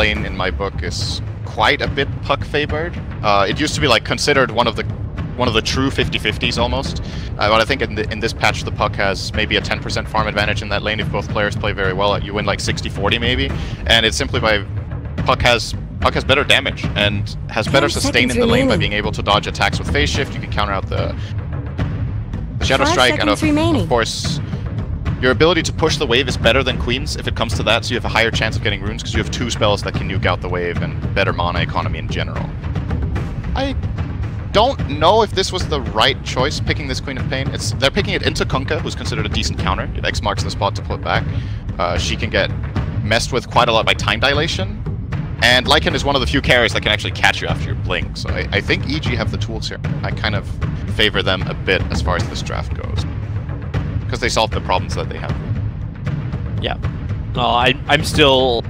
lane in my book is quite a bit puck favored. It used to be like considered one of the true 50-50s almost. But I think in this patch the puck has maybe a 10% farm advantage in that lane if both players play very well. You win like 60-40 maybe, and it's simply by puck has better damage and has better sustain in the lane by being able to dodge attacks with phase shift. You can counter out the Shadow Strike, and of course your ability to push the wave is better than Queen's if it comes to that, so you have a higher chance of getting runes because you have 2 spells that can nuke out the wave and better mana economy in general. I don't know if this was the right choice picking this Queen of Pain. They're picking it into Kunkka, who's considered a decent counter. If X marks the spot to put back, she can get messed with quite a lot by time dilation. And Lycan is one of the few carries that can actually catch you after your blink, so I think EG have the tools here. I kind of favor them a bit as far as this draft goes, because they solve the problems that they have. Yeah. I'm still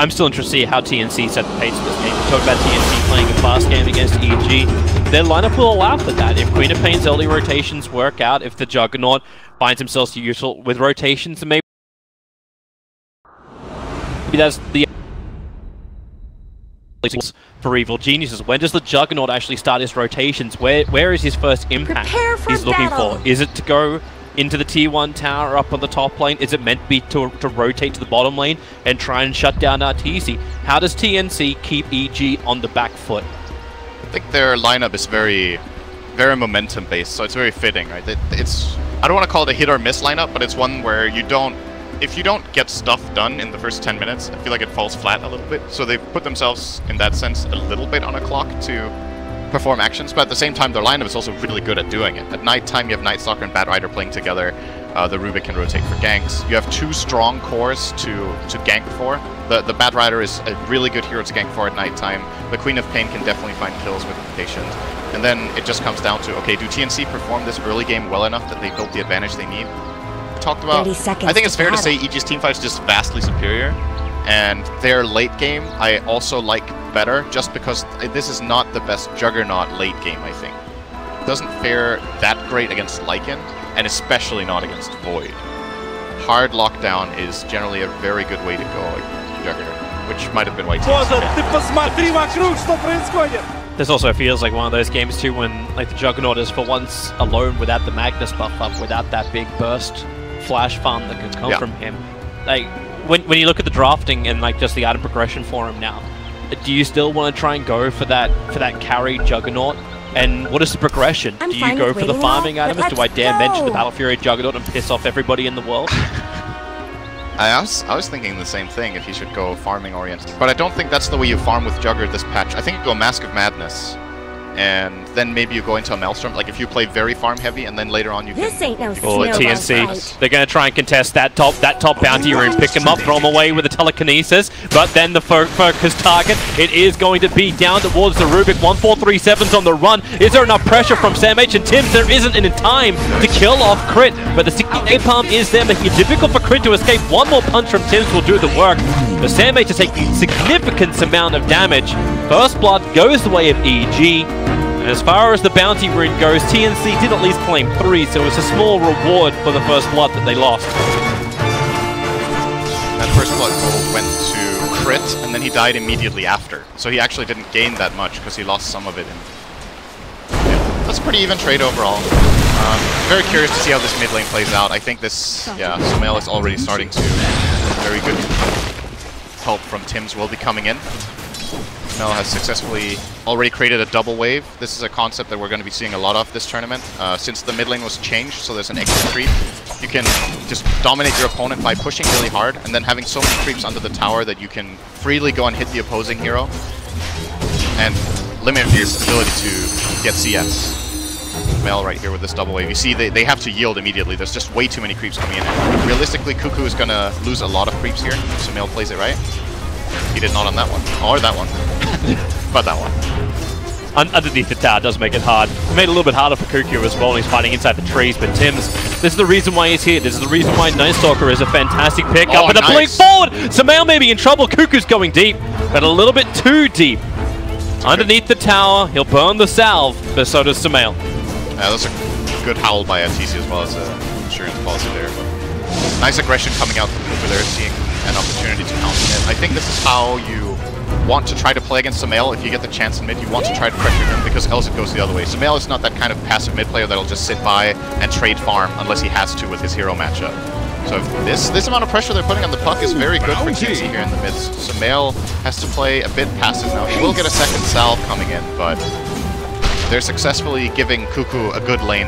interested to see how TNC set the pace for this game. We talked about TNC playing a fast game against EG. Their lineup will allow for that. If Queen of Pain's early rotations work out, if the Juggernaut finds himself useful with rotations, then maybe that's the for Evil Geniuses. When does the Juggernaut actually start his rotations? Where is his first impact he's looking for? Is it to go into the tier 1 tower up on the top lane? Is it meant to be to rotate to the bottom lane and try and shut down Arteezy? How does TNC keep EG on the back foot? I think their lineup is very momentum based, so it's very fitting, right? I don't want to call it a hit or miss lineup, but it's one where if you don't get stuff done in the first 10 minutes, I feel like it falls flat a little bit. So they've put themselves, in that sense, a little bit on a clock to perform actions, but at the same time, their lineup is also really good at doing it. At night time, you have Night Stalker and Bat Rider playing together. The Rubik can rotate for ganks. You have 2 strong cores to gank for. The Bat Rider is a really good hero to gank for at night time. The Queen of Pain can definitely find kills with Patient. And then it just comes down to, okay, do TNC perform this early game well enough that they built the advantage they need? Talked about. I think it's fair to say EG's teamfight is just vastly superior, and their late game I also like better, just because this is not the best Juggernaut late game. I think it doesn't fare that great against Lycan, and especially not against Void. Hard lockdown is generally a very good way to go against Juggernaut, which might have been why This also feels like one of those games too when like the Juggernaut is for once alone without the Magnus buff up, without that big burst flash farm that could come from him. Like when you look at the drafting and like just the item progression for him now, do you still want to try and go for that carry Juggernaut? And what is the progression? Do you go for the farming items? Do I dare mention the Battle Fury Juggernaut and piss off everybody in the world? I was thinking the same thing, if you should go farming oriented. But I don't think that's the way you farm with Jugger this patch. I think you go Mask of Madness, and then maybe you go into a Maelstrom. Like if you play very farm heavy, and then later on you can... This ain't no TNC. They're going to try and contest that top bounty room, pick him up, throw him away with the telekinesis. But then the focus target, it is going to be down towards the Rubik. 1437's on the run. Is there enough pressure from Sam H and Tims? There isn't in time to kill off Crit, but the CA Palm is there, making it difficult for Crit to escape. One more punch from Tims will do the work. But Sam H is taking significant amount of damage. First blood goes the way of EG. And as far as the bounty rune goes, TNC did at least claim 3, so it's a small reward for the first blood that they lost. That first blood goal went to Crit, and then he died immediately after. So he actually didn't gain that much because he lost some of it. That's a pretty even trade overall. Very curious to see how this mid lane plays out. I think this, Sumail is already starting to. Very good help from Tims will be coming in. Mel has successfully already created a double wave. This is a concept that we're going to be seeing a lot of this tournament. Since the mid lane was changed, so there's an extra creep, you can just dominate your opponent by pushing really hard and then having so many creeps under the tower that you can freely go and hit the opposing hero and limit his ability to get CS. Mel right here with this double wave. You see they have to yield immediately. There's just way too many creeps coming in. And realistically, Cuckoo is going to lose a lot of creeps here, so Mel plays it right. He did not on that one. Or that one. But that one. Underneath the tower does make it hard. It made it a little bit harder for Cuckoo as well when he's fighting inside the trees, but Tims, this is the reason why he's here. This is the reason why Night Stalker is a fantastic pickup. And a blink forward! Sumail may be in trouble. Cuckoo's going deep, but a little bit too deep. Underneath the tower, he'll burn the salve, but so does Sumail. Yeah, that's a good howl by Arteezy as well as an insurance policy there. But Nice aggression coming out from Cooper there, seeing an opportunity to counter it. I think this is how you want to try to play against Sumail. If you get the chance in mid, you want to try to pressure him, because else it goes the other way. Sumail is not that kind of passive mid player that'll just sit by and trade farm unless he has to with his hero matchup. So if this amount of pressure they're putting on the puck is very good for TNC here in the mid. Sumail has to play a bit passive now. He will get a second salve coming in, but they're successfully giving Cuckoo a good lane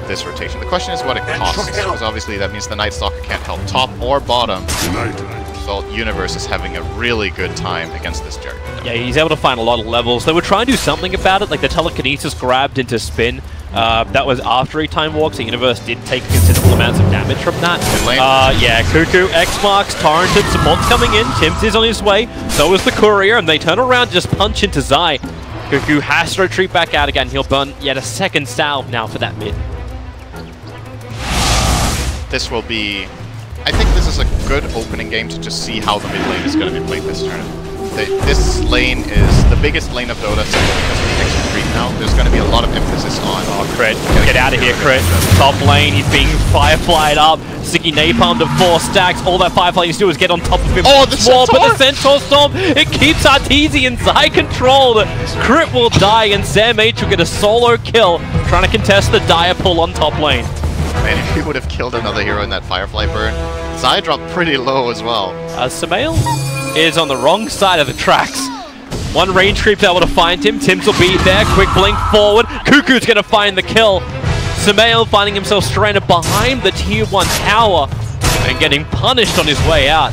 this rotation. The question is what it costs, because obviously that means the Night Stalker can't help top or bottom. So Universe is having a really good time against this Jerk. Yeah, he's able to find a lot of levels. They were trying to do something about it, like the telekinesis grabbed into spin. That was after he time walked, so Universe did take considerable amounts of damage from that. Yeah, Cuckoo, X-Marks, Torrented, support's coming in, Tims is on his way, so is the Courier, and they turn around and just punch into Zai. Cuckoo has to retreat back out again. He'll burn yet a second salve now for that mid. This will be... I think this is a good opening game to just see how the mid lane is going to be played this turn. This lane is the biggest lane of Dota simply because of the extra creep now. There's going to be a lot of emphasis on... Oh, Crit. Get out of here, Crit. Top lane, he's being fireflied up. Sticky napalm to 4 stacks. All that Firefly needs to do is get on top of him. Oh, the Centaur! But the Centaur Storm, it keeps Arteezy and Zai controlled. Crit will die, and Sam H will get a solo kill, trying to contest the dire pull on top lane. Man, if he would have killed another hero in that Firefly burn, Zai dropped pretty low as well. Sumail is on the wrong side of the tracks. One range creep able to find him. Tims will be there. Quick blink forward. Cuckoo's going to find the kill. Sumail finding himself stranded behind the tier 1 tower and getting punished on his way out.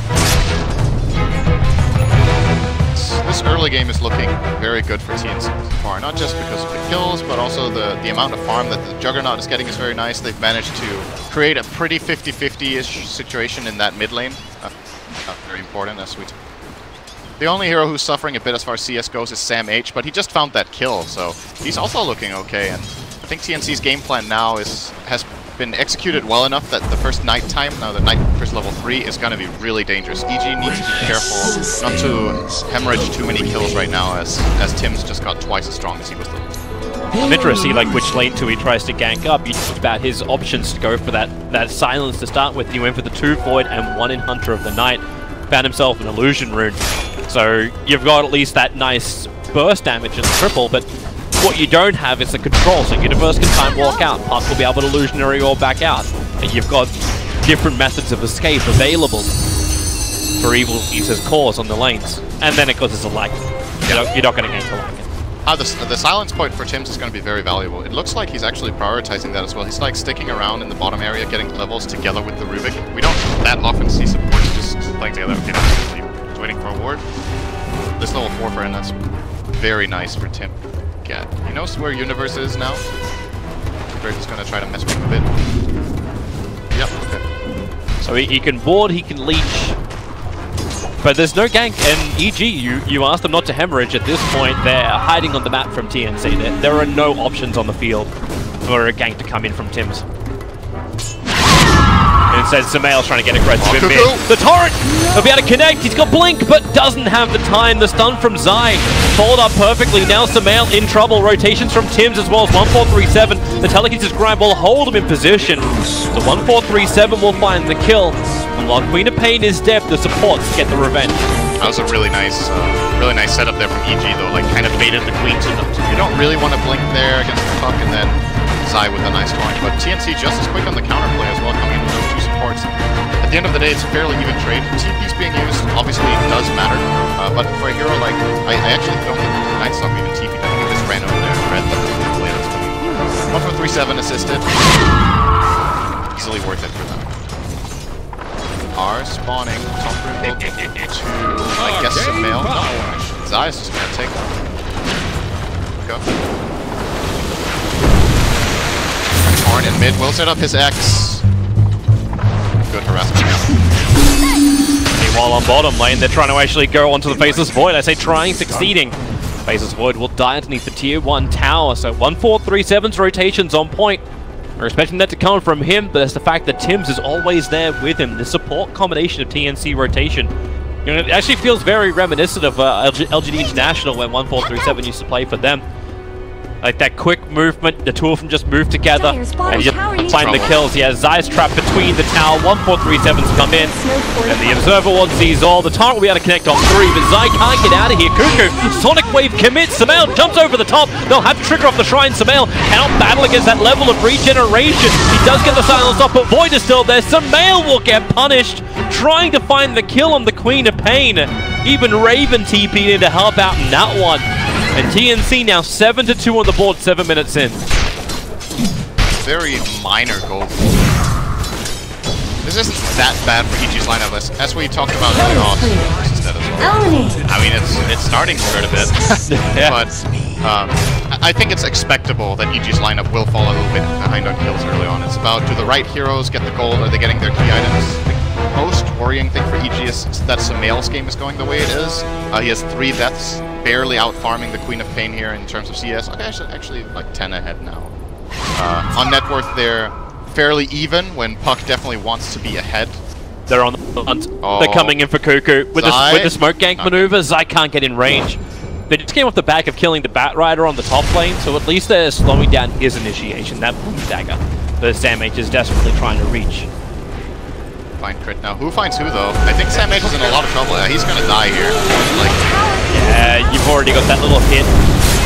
This early game is looking very good for TNC so far, not just because of the kills, but also the amount of farm that the Juggernaut is getting is very nice. They've managed to create a pretty 50-50-ish situation in that mid lane. Very important, as we the only hero who's suffering a bit as far as CS goes is Sam H, but he just found that kill, so he's also looking okay. And I think TNC's game plan now has been executed well enough that the first night time, now the night first level 3, is going to be really dangerous. EG needs to be careful not to hemorrhage too many kills right now, as Tims just got twice as strong as he was. I'm interested to see like which lane 2 he tries to gank up. You talked about his options to go for that silence to start with. He went for the 2 Void and 1 in Hunter of the Night. Found himself an Illusion Rune. So you've got at least that nice burst damage and triple, but what you don't have is the control, so Universe can time walk out, Puck will be able to illusionary or back out, and you've got different methods of escape available for Evil Eater's cause on the lanes, and then it causes a lag. You're not going to gank the lag. The silence point for Tims is going to be very valuable. It looks like he's actually prioritizing that as well. He's like sticking around in the bottom area, getting levels together with the Rubik. We don't that often see supports just playing together. Okay, he's waiting for a ward. This level 4 for him, that's very nice for Tim. Yeah, he knows where Universe is now. Drake is going to try to mess with him a bit. Yep, okay. So he can ward, he can leech, but there's no gank, and EG, you asked them not to hemorrhage. At this point, they're hiding on the map from TNC. There are no options on the field for a gank to come in from Tims. Instead, Sumail's trying to get aggressive in mid. The Torrent will be able to connect. He's got Blink, but doesn't have the time. The stun from Zai followed up perfectly. Now Sumail in trouble. Rotations from Tims as well as 1437. The telekinesis grind will hold him in position. So 1437 will find the kill. And while Queen of Pain is dead, the supports get the revenge. That was a really nice setup there from EG, though. Like, kind of baited the Queen to them. You don't really want to Blink there against the Puck, and then Zai with a nice taunt. But TNC just as quick on the counterplay as well, coming in with those 2 supports. At the end of the day, it's a fairly even trade. TP's being used obviously does matter, but for a hero like, I actually don't think Night Stalker even TP'd. I think he just ran over there and read that the play that's coming. 1437 assisted. Easily worth it for them. Are spawning top room to, I guess, Sumail. No, Zai's just gonna take them. Go. Horn in mid will set up his X. Good harassment. Meanwhile, on bottom lane, they're trying to actually go onto the Faceless Void. I say trying, succeeding. Faceless Void will die underneath the tier 1 tower, so 1437's rotations on point. We're expecting that to come from him, but it's the fact that Tims is always there with him. The support combination of TNC rotation. You know, it actually feels very reminiscent of LGD International when 1437 used to play for them. Like that quick movement, the two of them just move together and you just find the kills. Yeah, Zai's trapped between the tower, 1437's come in, and the Observer Ward sees all. The Tyrant will be able to connect on 3, but Zai can't get out of here. Cuckoo, Sonic Wave commits, Samael jumps over the top, they'll have to trigger off the Shrine. Samael cannot battle against that level of regeneration. He does get the silence off, but Void is still there. Samael will get punished, trying to find the kill on the Queen of Pain. Even Raven TP'd in to help out in that one. And TNC now 7-2 on the board, 7 minutes in. Very minor goal. This isn't that bad for EG's lineup, as we talked about earlier on versus that as well. I mean, it's starting to hurt a bit, yeah. But I think it's expectable that EG's lineup will fall a little bit behind on kills early on. It's about, do the right heroes get the gold? Are they getting their key items? The most worrying thing for EG is that Samael's game is going the way it is. He has 3 deaths, barely out-farming the Queen of Pain here in terms of CS. Okay, actually like 10 ahead now. On net worth, they're fairly even when Puck definitely wants to be ahead. They're on the hunt. Oh. They're coming in for Cuckoo. With the smoke gank maneuver, Zai can't get in range. They just came off the back of killing the Bat Rider on the top lane, so at least they're slowing down his initiation, that Boom Dagger that Sam H is desperately trying to reach. Find crit now. Who finds who though? I think Sam H is in a lot of trouble. He's gonna die here. Like, yeah, you've already got that little hit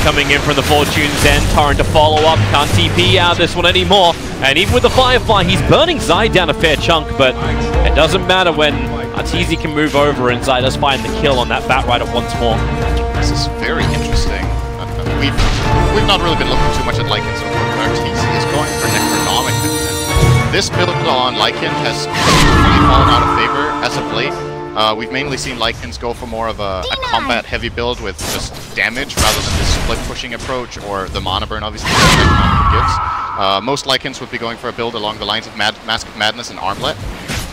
coming in from the Fortune's end. Torrent to follow up. Can't TP out this one anymore. And even with the Firefly, he's burning Zai down a fair chunk, but it doesn't matter when Arteezy can move over and Zai does find the kill on that Bat Rider once more. This is very interesting. We've not really been looking too much at Lycan so far, but Arteezy is going for Necronomic. This build on Lycan has really fallen out of favor as of late. We've mainly seen Lycans go for more of a combat-heavy build with just damage rather than this split-pushing approach or the mana burn, obviously, that gives. Most Lycans would be going for a build along the lines of Mask of Madness and Armlet,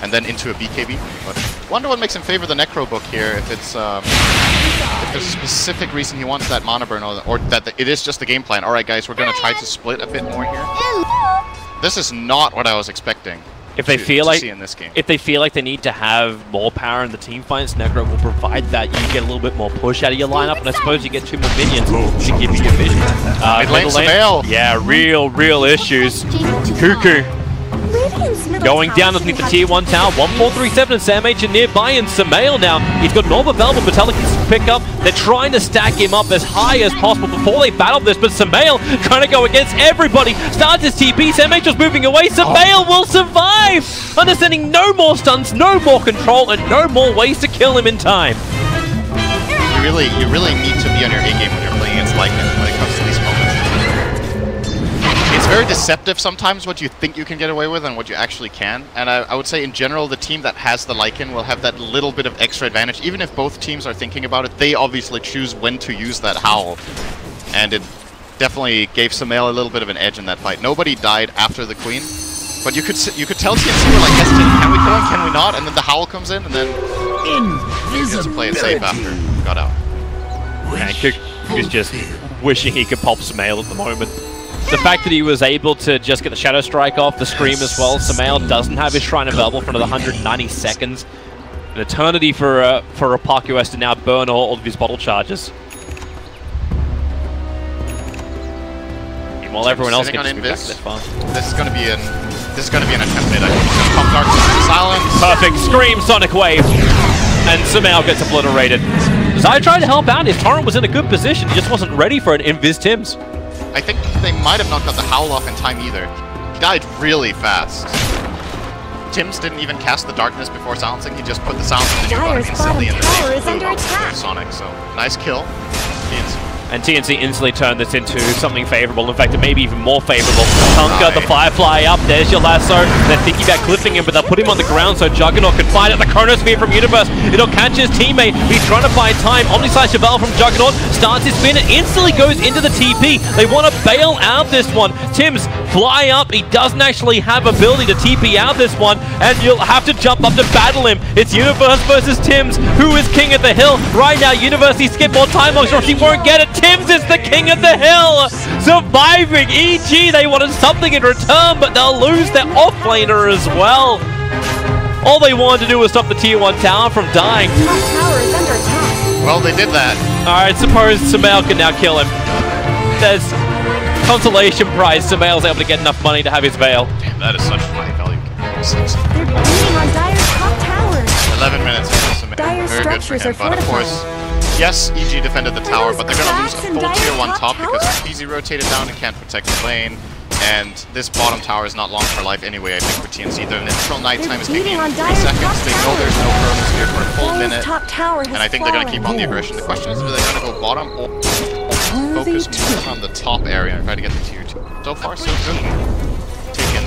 and then into a BKB. But wonder what makes him favor the Necro book here, if it's if there's a specific reason he wants that mana burn, or that it is just the game plan. Alright guys, we're going to try to split a bit more here. This is not what I was expecting. If they feel like in this game. If they feel like they need to have more power in the team fights, Necro will provide that. You get a little bit more push out of your lineup, and I suppose you get 2 more minions to give you your vision. Mid lane, yeah, real issues. Cuckoo going down underneath the tier 1 tower. 1437 and Sam H are nearby, and Samael now. He's got an orb available, Metallicus to pick up. They're trying to stack him up as high as possible before they battle this, but Samael trying to go against everybody. Starts his TP, Sam H was moving away. Samael will survive! Understanding no more stuns, no more control, and no more ways to kill him in time. You really need to be on your A game when you're playing against Lycan when it comes to these moments. It's very deceptive sometimes what you think you can get away with and what you actually can. And I would say in general, the team that has the Lycan will have that little bit of extra advantage. Even if both teams are thinking about it, they obviously choose when to use that Howl. And it definitely gave Samael a little bit of an edge in that fight. Nobody died after the Queen, but you could tell TNC were like hesitant, can we kill him, can we not? And then the Howl comes in, and then he gets to play it safe after he got out. And Cook is just wishing he could pop Samael at the moment. The fact that he was able to just get the Shadow Strike off, the Scream as well. Samael doesn't have his Shrine available for another 190 seconds. An eternity for a Puck who has to now burn all of his bottle charges. While everyone else gets back this far. This is going to be an attempt mid. I think he's going to pump Darkness Silence. Perfect Scream, Sonic Wave, and Samael gets obliterated. Zai tried to help out. His Torrent was in a good position. He just wasn't ready for an Invis Tims. I think they might have not got the Howl off in time either. He died really fast. Tims didn't even cast the Darkness before silencing. He just put the silence on the new button instantly in the face. Sonic, so nice kill. And TNC instantly turned this into something favorable. In fact, it may be even more favorable. Tonka, the Firefly up. There's your lasso. They're thinking about clipping him, but they'll put him on the ground so Juggernaut can find it. The Chronosphere from Universe. It'll catch his teammate. He's trying to find time. Omnislash Cheval from Juggernaut starts his spin and instantly goes into the TP. They want to bail out this one. Tims, fly up. He doesn't actually have ability to TP out this one, and you'll have to jump up to battle him. It's Universe versus Tims. Who is king of the hill? Right now, Universe, he skipped more time logs, or he won't get it. Tims is the king of the hill! Surviving! EG, they wanted something in return, but they'll lose their offlaner as well. All they wanted to do was stop the tier 1 tower from dying. Tower is under attack. Well, they did that. Alright, suppose Samael can now kill him. There's consolation prize, Sumail's able to get enough money to have his veil. Damn, that is such high value. They're bleeding on Dire's top towers. 11 minutes for Sumail. Dire's Very good for structures him, are but of course, yes, EG defended the tower, but they're gonna lose a full tier 1 top because PZ rotated down and can't protect the lane. And this bottom tower is not long for life anyway, I think, for TNC. Their initial night time is kicking in 3 seconds. They know there's no Chronos here for a full minute. And I think they're going to keep on the aggression. The question is, are they going to go bottom or focus more on the top area and try to get the tier 2? So far, so good. Taken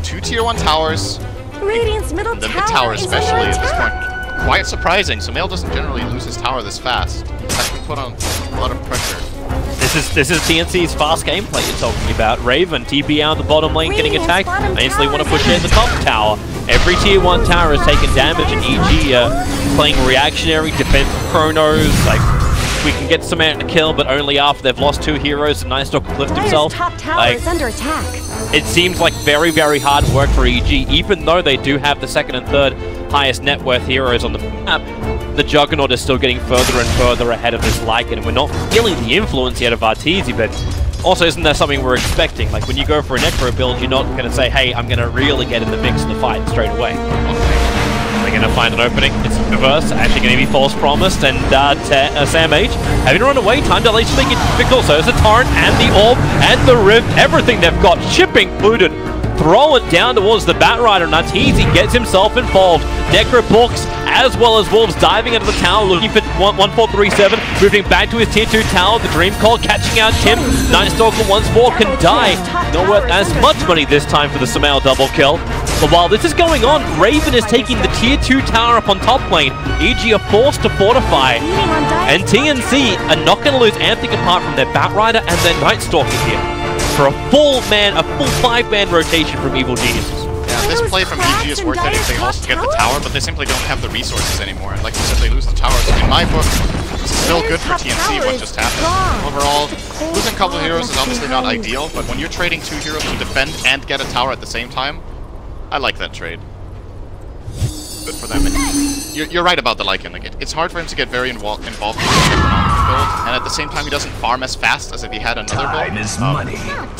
2 tier 1 towers. Radiant's middle The mid tower especially at this point. point. Quite surprising. Sumail doesn't generally lose his tower this fast. That's been put on a lot of pressure. This is TNC's fast gameplay you're talking about. Raven, TP out the bottom lane, getting attacked. I instantly want to push in the top tower. Every tier 1 tower has taken damage, and EG playing reactionary, defensive Chronos. Like, we can get some to kill, but only after they've lost 2 heroes and Nightstalk can lift himself. Top tower Like, is under attack. it seems like very, very hard work for EG, even though they do have the 2nd and 3rd highest net worth heroes on the map. The Juggernaut is still getting further and further ahead of this Lycan, and we're not feeling the influence yet of Arteezy, but also isn't that something we're expecting? Like, when you go for a Necro build, you're not going to say, hey, I'm going to really get in the mix of the fight straight away. They're going to find an opening. It's reverse, actually going to be false promised, and Sam H having to run away. Time dilation making it difficult, so it's the Torrent and the Orb and the Rift, everything they've got, shipping included. Throw it down towards the Batrider, and Arteezy gets himself involved. Necro books, as well as Wolves diving into the tower, looking for 1437, moving back to his tier 2 tower. The Dream Call catching out Tim. Nightstalker once more can die. Not worth as much money this time for the Sumail double kill. But while this is going on, Raven is taking the tier 2 tower up on top lane. EG are forced to fortify. And TNC are not going to lose anything apart from their Batrider and their Nightstalker here. For a full 5-man rotation from Evil Geniuses. Yeah, this play from EG is worth anything else to get the tower, but they simply don't have the resources anymore. And like you said, they lose the tower. So in my book, it's still good for TNC what just happened. Overall, losing a couple of heroes is obviously not ideal, but when you're trading 2 heroes to defend and get a tower at the same time, I like that trade. Good for them. And you're right about the Lycan. Like, it's hard for him to get very involved in the build, and at the same time he doesn't farm as fast as if he had another build. Money.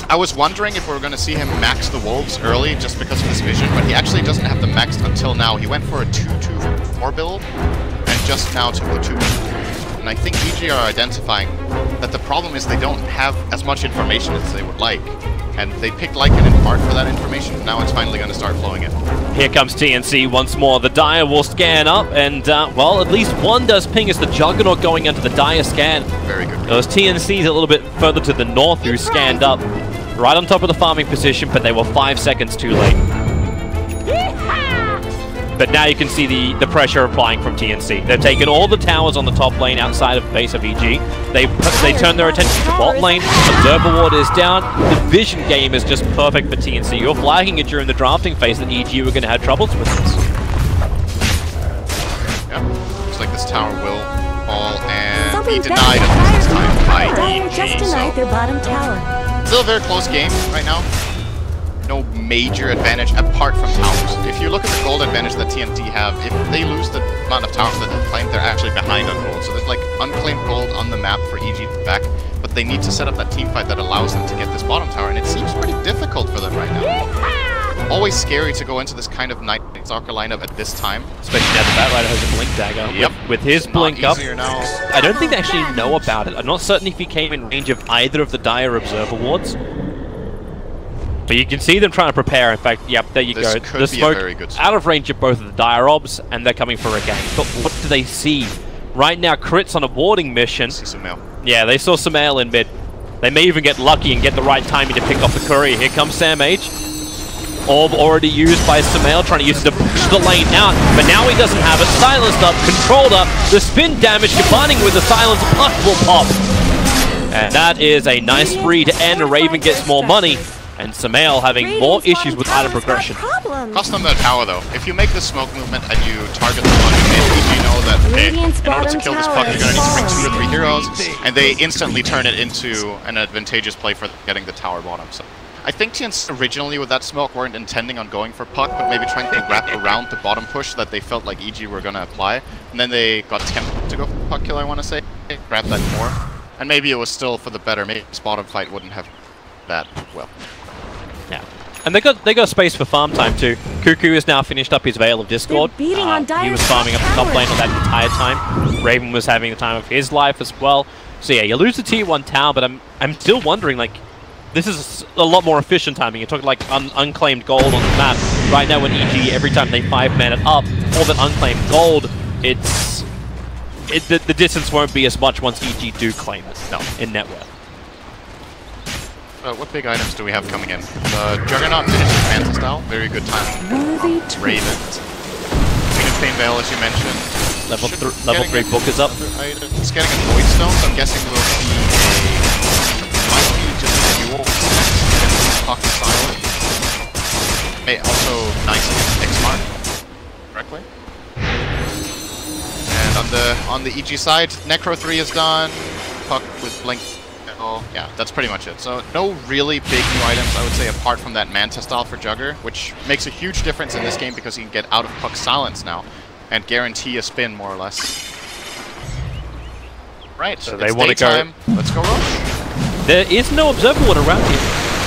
I was wondering if we were going to see him max the Wolves early just because of his vision, but he actually doesn't have them maxed until now. He went for a 2-2-4 build, and just now to go 2-2. And I think EG are identifying that the problem is they don't have as much information as they would like. And they picked Lycan in part for that information. Now it's finally going to start flowing in. Here comes TNC once more. The Dire will scan up, and, well, at least one does ping as the Juggernaut going into the Dire scan. Very good. Those TNCs a little bit further to the north who scanned up. Right on top of the farming position, but they were 5 seconds too late. But now you can see the pressure applying from TNC. They've taken all the towers on the top lane outside of base of EG. They turn their attention to bot lane. Observer Ward is down. The vision game is just perfect for TNC. You're flagging it during the drafting phase that EG were going to have troubles with this. Yep. Looks like this tower will fall and be denied at this time by EG. Just denied their bottom tower. Still a very close game right now. No major advantage apart from towers. If you look at the gold advantage that TNT have, if they lose the amount of towers that they claim, they're actually behind on gold. So there's like unclaimed gold on the map for EG back, but they need to set up that team fight that allows them to get this bottom tower, and it seems pretty difficult for them right now. Always scary to go into this kind of Nightstalker lineup at this time. Especially now the Batrider has a blink dagger. Yep. With his blink up, now. I don't think they actually know about it. I'm not certain if he came in range of either of the Dire Observer Wards. But you can see them trying to prepare. In fact, yep, there you go. The smoke out of range of both of the Dire Obs, and they're coming for a gank. But what do they see? Right now, Crits on a warding mission. See Sumail. Yeah, they saw Sumail in mid. They may even get lucky and get the right timing to pick off the courier. Here comes Sam H. Orb already used by Sumail, trying to use it to push the lane out. But now he doesn't have it. Silenced up, controlled up. The spin damage combining with the silence puck will pop. And that is a nice free to end. Raven gets more money. And Sumail having more issues with item progression. Cost them that tower though. If you make the smoke movement and you target the puck, you know that, hey, in order to kill this puck, you're going to need to bring 2 or 3 heroes, and they instantly turn it into an advantageous play for getting the tower bottom. So I think TNC originally with that smoke weren't intending on going for puck, but maybe trying to wrap around the bottom push that they felt like EG were going to apply. And then they got tempted to go for puck kill, I want to say. Grab that more. And maybe it was still for the better. Maybe this bottom fight wouldn't have that well. Yeah. And they got space for farm time too. Cuckoo has now finished up his Veil of Discord. They're beating on He Dire's was farming up the top towers. lane on that entire time. Raven was having the time of his life as well. So yeah, you lose the tier 1 tower, but I'm still wondering, like, this is a lot more efficient timing. You're talking like unclaimed gold on the map. Right now when EG, every time they 5-man it up, all that unclaimed gold, the distance won't be as much once EG do claim it. No, in net worth. What big items do we have coming in? The Juggernaut finishes Manta style. Very good time. Worthy Raven. Queen of Pain Veil, as you mentioned. Level Should 3 book is up. It's getting a Void Stone, so I'm guessing we'll see might be just a dual against Pocket Silent. Also nice against X-Mark. Correctly. And on the EG side, Necro 3 is done. Puck with Blink. Yeah, that's pretty much it. So no really big new items, I would say, apart from that Manta style for Jugger, which makes a huge difference in this game because he can get out of Puck Silence now and guarantee a spin, more or less. Right, so they want to go. Let's go Roche. There is no Observer Ward around here.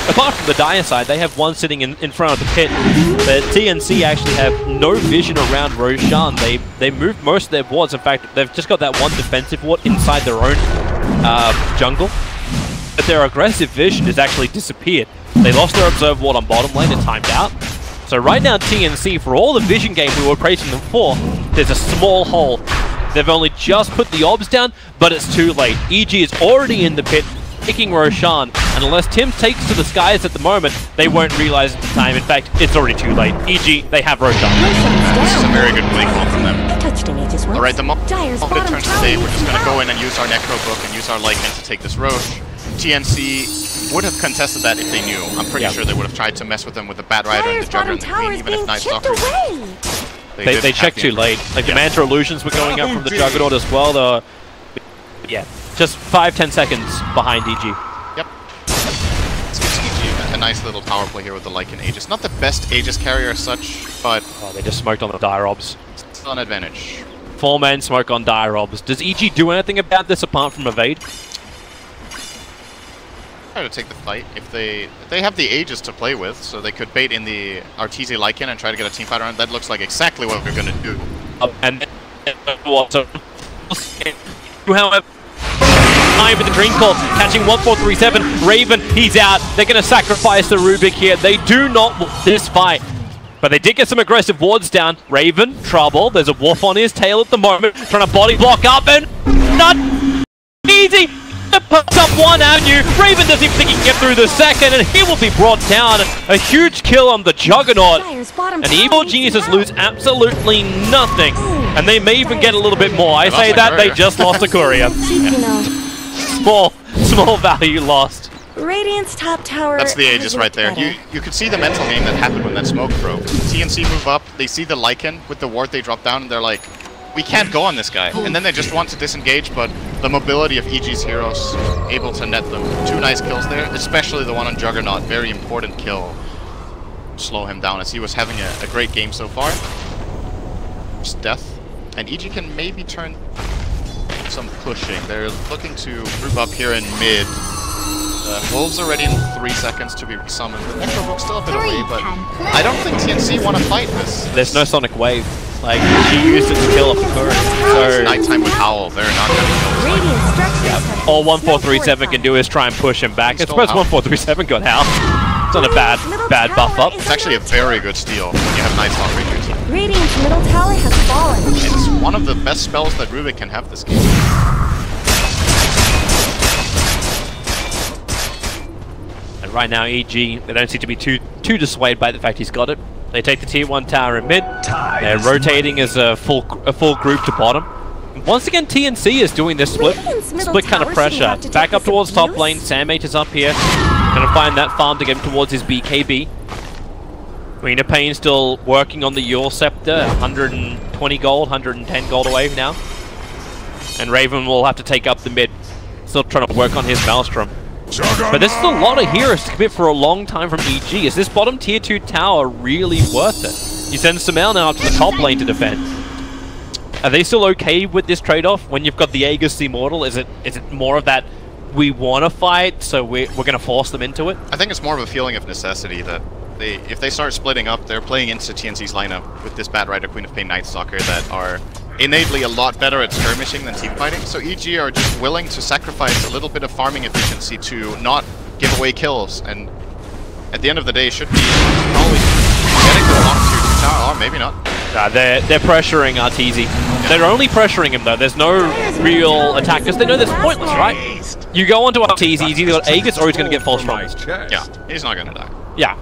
Apart from the Dire side, they have one sitting in front of the pit. The TNC actually have no vision around Roshan. They moved most of their wards. In fact, they've just got that one defensive ward inside their own jungle. But their aggressive vision has actually disappeared. They lost their Observe Ward on bottom lane and timed out. So right now TNC, for all the vision game we were praising them for, there's a small hole. They've only just put the obs down, but it's too late. EG is already in the pit, picking Roshan, and unless Tim takes to the skies at the moment, they won't realize at the time. In fact, it's already too late. EG, they have Roshan. This is a very good play call from them. Alright, the moment Dire's it bottom turns tower today, we're just is going to go in down. and use our Necro Book and use our Lycan to take this Roche. TNC would have contested that if they knew. I'm pretty sure they would have tried to mess with them with the Bat Rider and the Jugger and the Queen, even if Night Stalker. They checked too late. Like the Manta Illusions were going up from the Juggernaut as well. Yeah, just 5-10 seconds behind EG. Yep. This gives EG a nice little power play here with the Lycan Aegis. Not the best Aegis carrier as such, but they just smoked on the Dire Obs. Still an advantage. 4-man smoke on Dire Obs. Does EG do anything about this apart from evade? Try to take the fight. If they have the Aegis to play with, so they could bait in the Arteezy Lycan and try to get a team fight around. That looks like exactly what we're going to do. And also, however, time with the Dream Call, catching 1437. Raven, he's out. They're going to sacrifice the Rubik here. They do not want this fight. But they did get some aggressive wards down. Raven, trouble. There's a wolf on his tail at the moment, trying to body block up, and not easy. Puts up one avenue. Raven doesn't even think he can get through the second, and he will be brought down. A huge kill on the Juggernaut. And the Evil Geniuses lose absolutely nothing. And they may even get a little bit more. I say that they just lost a courier. Small value lost. Radiant's top tower. That's the Aegis right there. You could see the mental game that happened when that smoke broke. TNC move up, they see the Lycan with the ward they drop down, and they're like, we can't go on this guy. And then they just want to disengage, but the mobility of EG's heroes able to net them. 2 nice kills there, especially the one on Juggernaut. Very important kill. Slow him down as he was having a great game so far. Just death. And EG can maybe turn some pushing. They're looking to group up here in mid. Wolves are ready in 3 seconds to be resummoned. The Necrobook's still a bit away, but I don't think TNC want to fight this. There's no Sonic Wave. Like, she used it to kill off the turret. So nighttime with Howl, they're not going to all 1437 can do is try and push him back. I suppose 1437 got Howl. It's not a bad buff up. It's actually a very good steal when you have Night Stalker in your team. Radiant's middle tower has fallen. It's one of the best spells that Rubik can have this game. And right now, EG, they don't seem to be too dissuaded by the fact he's got it. They take the tier 1 tower in mid. They're rotating as a full group to bottom. Once again, TNC is doing this split kind of pressure. Back up towards top lane. Sandmate is up here. Gonna find that farm to get him towards his BKB. Queen of Pain still working on the Yule Scepter. 120 gold, 110 gold away now. And Raven will have to take up the mid. Still trying to work on his Maelstrom. But this is a lot of heroes to commit for a long time from EG. Is this bottom tier 2 tower really worth it? You send Samel now up to the top lane to defend. Are they still okay with this trade-off when you've got the Aegis Immortal? Is it more of that we want to fight, so we're going to force them into it. I think it's more of a feeling of necessity that if they start splitting up, they're playing into TNC's lineup with this Bat Rider, Queen of Pain, Night Stalker that are innately a lot better at skirmishing than team fighting. So EG are just willing to sacrifice a little bit of farming efficiency to not give away kills, and at the end of the day, should be probably getting the long to tower, or maybe not. Nah, they're pressuring Arteezy. Yeah. They're only pressuring him though. There's no real attack because they know that's pointless, right? You go onto Arteezy, he's either got Aegis or he's going to get false front. Yeah, he's not going to die. Yeah.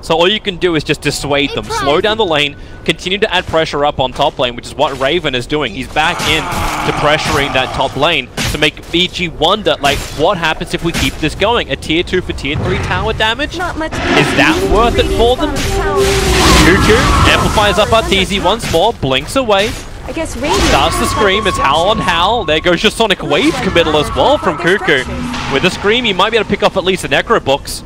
So all you can do is just dissuade them, slow down the lane, continue to add pressure up on top lane, which is what Raven is doing. He's back in to pressuring that top lane to make EG wonder, like, what happens if we keep this going? A tier 2 for tier 3 tower damage? Not much. Is that worth it for them? Cuckoo amplifies up Arteezy once more, blinks away. I guess Raven Starts to scream, it's Howl on Howl. There goes your Sonic Wave committal as well from Cuckoo. With a scream, you might be able to pick off at least an Necro Books.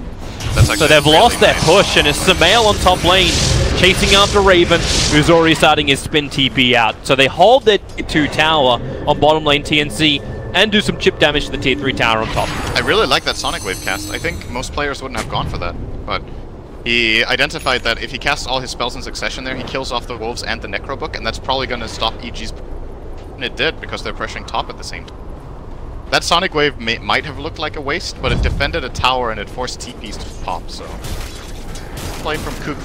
So they've lost their push, and it's Sumail on top lane, chasing after Raven, who's already starting his spin TP out. So they hold their tier 2 tower on bottom lane TNC, and do some chip damage to the tier 3 tower on top. I really like that Sonic Wave cast. I think most players wouldn't have gone for that, but he identified that if he casts all his spells in succession there, he kills off the Wolves and the Necro Book, and that's probably going to stop EG's... And it did, because they're pressuring top at the same time. That Sonic Wave might have looked like a waste, but it defended a tower and it forced TPs to pop, so... Play from Cook.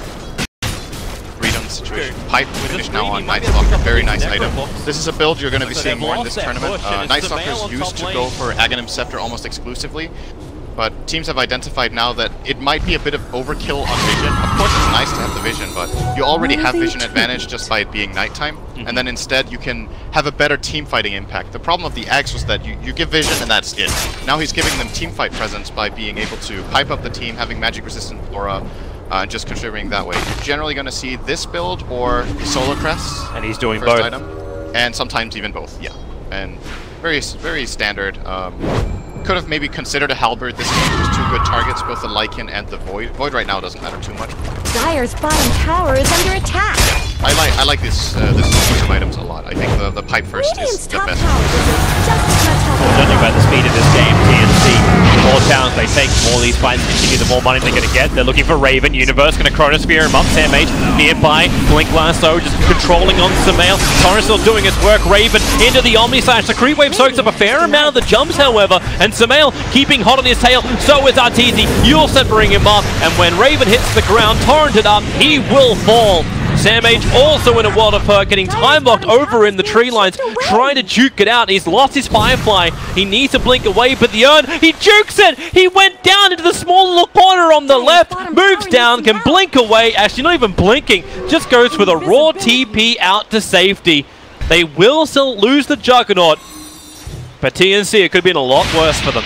Read on the situation. Pipe finish now on Night Stalker, very nice item. This is a build you're going to be seeing more in this tournament. Night Stalker's used to go for Aghanim Scepter almost exclusively, but teams have identified now that it might be a bit of overkill on vision. Of course it's nice to have the vision, but you already have vision advantage just by it being nighttime, and then instead you can have a better team fighting impact. The problem of the Ags was that you give vision and that's it. Now he's giving them team fight presence by being able to pipe up the team, having magic resistant aura, and just contributing that way. You're generally going to see this build or the Solar Crest. And he's doing both. Item, and sometimes even both, yeah. And very standard. Could have maybe considered a Halberd. This game was two good targets, both the Lycan and the Void. Void right now doesn't matter too much. Dire's bottom tower is under attack. Yeah, I like this sequence of items a lot. I think the pipe first is the best. Judging by the speed of this game, TNC, the more towns they take, the more these fights continue, the more money they're going to get. They're looking for Raven. Universe going to Chronosphere him up. SamH nearby. Blink Lasso just controlling on Sumail. Torrent still doing his work. Raven into the Omni Slash. The Creep Wave soaks up a fair amount of the jumps, however, and Sumail keeping hot on his tail. So is Arteezy. You'll severing him up, and when Raven hits the ground, torrented up, he will fall. SamH also in a world of hurt, getting time locked over in the tree lines, trying to juke it out. He's lost his Firefly. He needs to blink away, but the urn, he jukes it! He went down into the small little corner on the left, moves down, can blink away. Actually, not even blinking, just goes for the raw TP out to safety. They will still lose the Juggernaut, but TNC, it could have been a lot worse for them.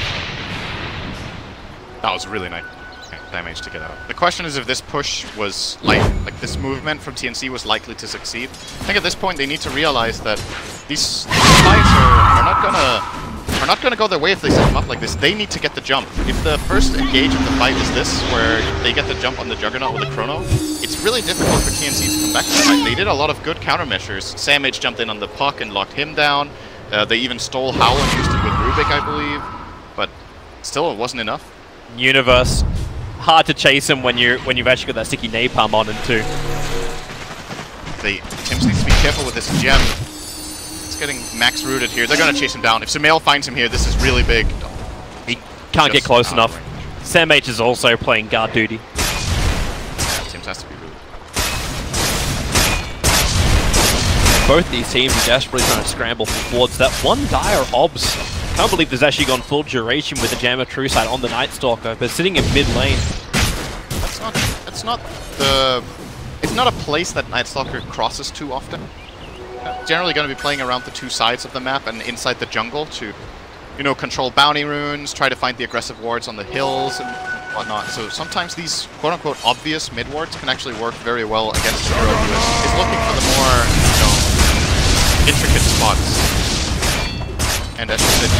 That was really nice damage to get out. The question is if this push was like this movement from TNC was likely to succeed. I think at this point they need to realize that these fights are not gonna go their way if they set them up like this. They need to get the jump. If the first engage of the fight is this, where they get the jump on the Juggernaut with a Chrono, it's really difficult for TNC to come back to the fight. They did a lot of good countermeasures. SamH jumped in on the puck and locked him down. They even stole Howl and used it with Rubik, I believe. But still, it wasn't enough. Universe. Hard to chase him when you've actually got that sticky napalm on him too. Tims needs to be careful with this gem. It's getting max rooted here. They're gonna chase him down. If Sumail finds him here, this is really big. He can't get close enough. SamH is also playing guard duty. Yeah, Tims has to be rooted. Both these teams are desperately trying to scramble for forwards. That one Dire Obs. Can't believe there's actually gone full duration with the Jammer True Sight on the Night Stalker, but sitting in mid lane. It's not a place that Night Stalker crosses too often. Generally going to be playing around the two sides of the map and inside the jungle to, you know, control bounty runes, try to find the aggressive wards on the hills and whatnot. So sometimes these quote-unquote obvious mid wards can actually work very well against the hero who is looking for the more, you know, intricate spots. And as you said,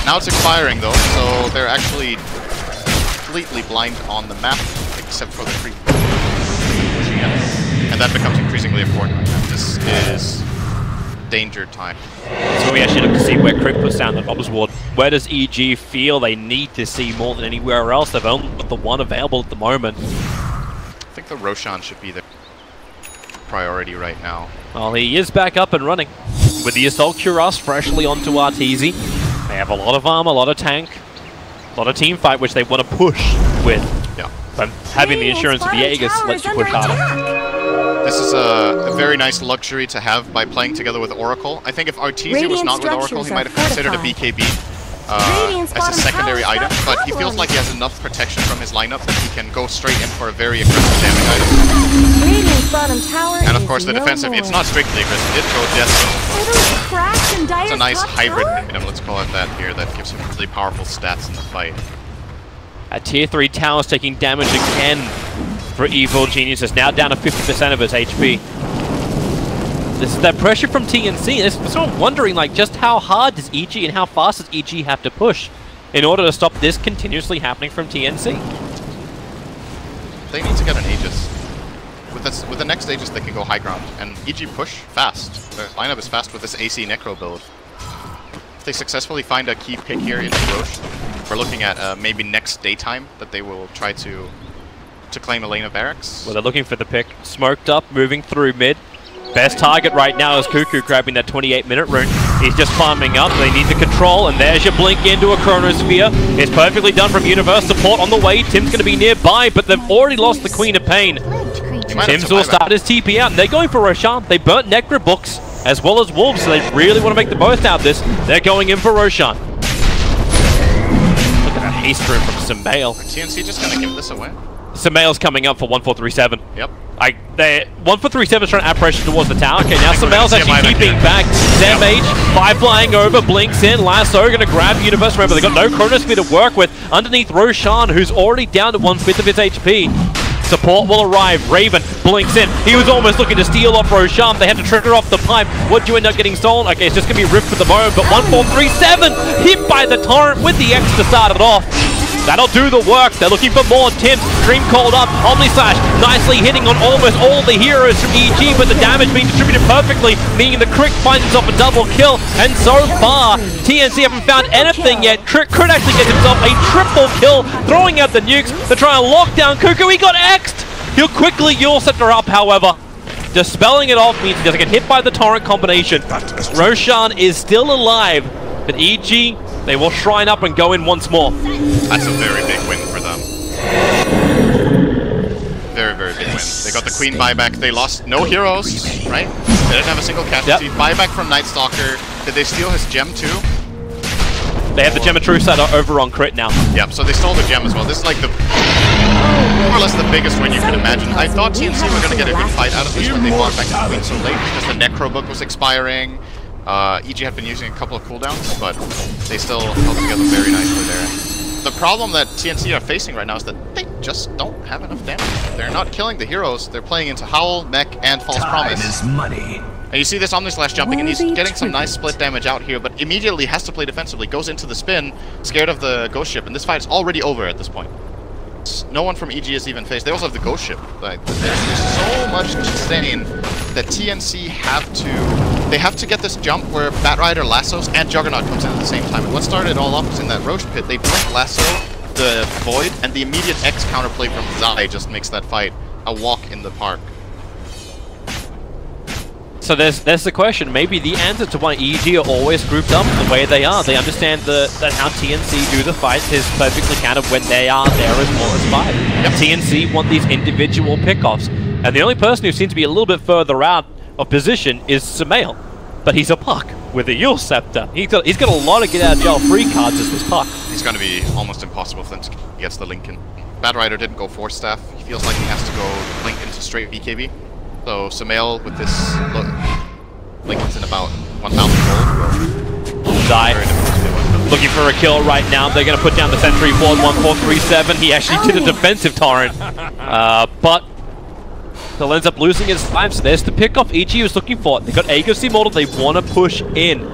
now it's expiring though, so they're actually completely blind on the map, except for the creep. And that becomes increasingly important. This is danger time. So we actually look to see where Crit puts down the Robbers Ward. Where does EG feel they need to see more than anywhere else? They've only got the one available at the moment. I think the Roshan should be the priority right now. Well, he is back up and running. With the Assault Cuirass freshly onto Arteezy. They have a lot of armor, a lot of tank, a lot of team fight, which they want to push with. Yeah. But having the insurance of the Aegis lets you push harder. This is a very nice luxury to have by playing together with Oracle. I think if Arteezy was not with Oracle, he might have considered a BKB as a secondary item, but he feels like he has enough protection from his lineup that he can go straight in for a very aggressive damage item. And of course the defensive, it's not strictly aggressive, it goes yes. It's a nice hybrid item, let's call it that here, that gives him really powerful stats in the fight. At tier 3 towers taking damage again for Evil Genius, is now down to 50% of his HP. This is that pressure from TNC. So I'm wondering, like, just how hard does EG and how fast does EG have to push in order to stop this continuously happening from TNC? They need to get an Aegis. With the next Aegis, they can go high ground, and EG push fast. Their lineup is fast with this AC Necro build. If they successfully find a key pick here in Roche, we're looking at maybe next daytime that they will try to claim Elena Barracks. Well, they're looking for the pick. Smoked up, moving through mid. Best target right now is Cuckoo grabbing that 28-minute rune. He's just farming up. They need the control, and there's your blink into a Chronosphere. It's perfectly done from Universe support on the way. Tim's going to be nearby, but they've already lost the Queen of Pain. Tim's will start his TP out, and they're going for Roshan. They burnt Necro Books as well as Wolves, so they really want to make the most out of this. They're going in for Roshan. Look at that haste rune from Samael. TNC just going to give this away? Samael's coming up for 1437. Yep. 1437 is trying to add pressure towards the tower. Okay, now Samael's actually keeping back. Zemage, Fire flying over, blinks in. Lasso going to grab Universe. Remember, they've got no Chronosphere to work with. Underneath Roshan, who's already down to 1/5 of his HP. Support will arrive. Raven blinks in. He was almost looking to steal off Roshan. They had to trigger off the pipe. What'd you end up getting stolen? Okay, it's just going to be ripped for the moment, but 1437 hit by the torrent with the X to start it off. That'll do the work. They're looking for more. Tim, Dream called up. Omnislash nicely hitting on almost all the heroes from EG, but the damage being distributed perfectly, meaning the Crick finds himself a double kill. And so far, TNC haven't found anything yet. Crit actually gets himself a triple kill, throwing out the nukes to try and lock down Cuckoo. He got X'd. He'll quickly Yule Scepter up, however. Dispelling it off means he doesn't get hit by the torrent combination. Roshan is still alive, but EG, they will shrine up and go in once more. That's a very big win for them. Very, very big win. They got the Queen buyback. They lost no heroes, right? They didn't have a single casualty. Yep. Buyback from Night Stalker. Did they steal his gem too? They have the Gem of Truth set over on Crit now. Yep, so they stole the gem as well. This is like the more or less the biggest win you can imagine. I thought TNC were going to get a good fight out of this when they bought back the Queen so late because the Necro book was expiring. EG had been using a couple of cooldowns, but they still held together very nicely there. The problem that TNC are facing right now is that they just don't have enough damage. They're not killing the heroes. They're playing into Howl, Mech, and False Promise. Time is money. And you see this Omnislash jumping, and he's getting some nice split damage out here, but immediately has to play defensively, goes into the spin, scared of the Ghost Ship, and this fight is already over at this point. No one from EG is even faced. They also have the Ghost Ship. Like, there's so much sustain that TNC have to get this jump where Batrider, Lassos, and Juggernaut comes in at the same time. And what started it all off was in that Roche pit. They blink Lasso, the Void, and the immediate X counterplay from Zai just makes that fight a walk in the park. So there's the question. Maybe the answer to why EG are always grouped up the way they are. They understand that how TNC do the fights is perfectly counted when they are there as well as 5. Yep. TNC want these individual pickoffs. And the only person who seems to be a little bit further out of position is Samael. But he's a Puck with a Yule Scepter. He's got a lot of get-out-of-jail-free cards as this Puck. He's going to be almost impossible for them to get the Lincoln. Batrider didn't go Force Staff. He feels like he has to go Link into straight BKB. So Samael with this Lincoln's in about 1,000 gold. Die. Looking for a kill right now. They're going to put down the sentry ward 1437. He actually did a defensive torrent. But they'll end up losing his life. So there's the pickoff EG was looking for. They got Aegis Immortal. They want to push in.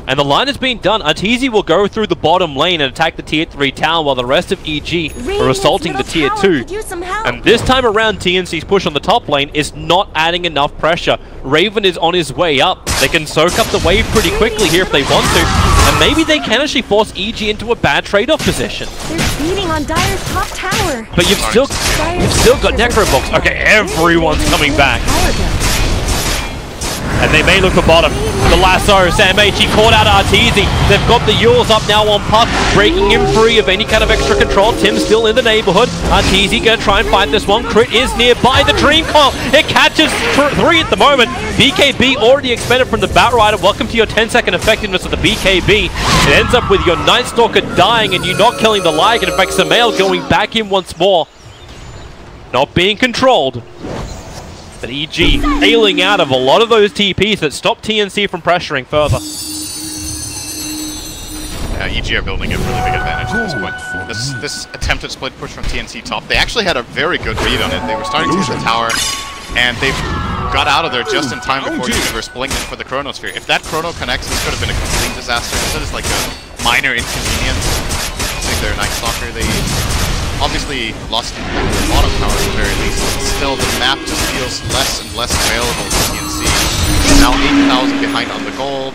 And the line has been done. Arteezy will go through the bottom lane and attack the tier 3 tower while the rest of EG are assaulting the tier 2. And this time around, TNC's push on the top lane is not adding enough pressure. Raven is on his way up. They can soak up the wave pretty quickly here if they want to. And maybe they can actually force EG into a bad trade-off position. They're beating on Dire's top tower. But you've still got Necrobox. Okay, everyone's coming back. And they may look for bottom. The lasso, Sam H, he caught out Arteezy. They've got the Yules up now on Puck, breaking him free of any kind of extra control. Tim's still in the neighborhood. Arteezy gonna try and fight this one. Crit is nearby. The Dream Coil, it catches 3 at the moment. BKB already expended from the Batrider. Welcome to your 10-second effectiveness of the BKB. It ends up with your Night Stalker dying and you not killing the Lycan. In fact, Samael going back in once more. Not being controlled. But EG ailing out of a lot of those TPs that stop TNC from pressuring further. Yeah, EG are building a really big advantage at this point. This attempted split push from TNC top, they actually had a very good read on it. They were starting to hit the tower, and they got out of there just in time before Universe blinked for the Chronosphere. If that Chrono connects, this could have been a complete disaster. Instead, it's like a minor inconvenience. I think their Night Stalker, they obviously lost the bottom tower at the very least. Still, the map just feels less and less available to TNC. Now 8,000 behind on the gold.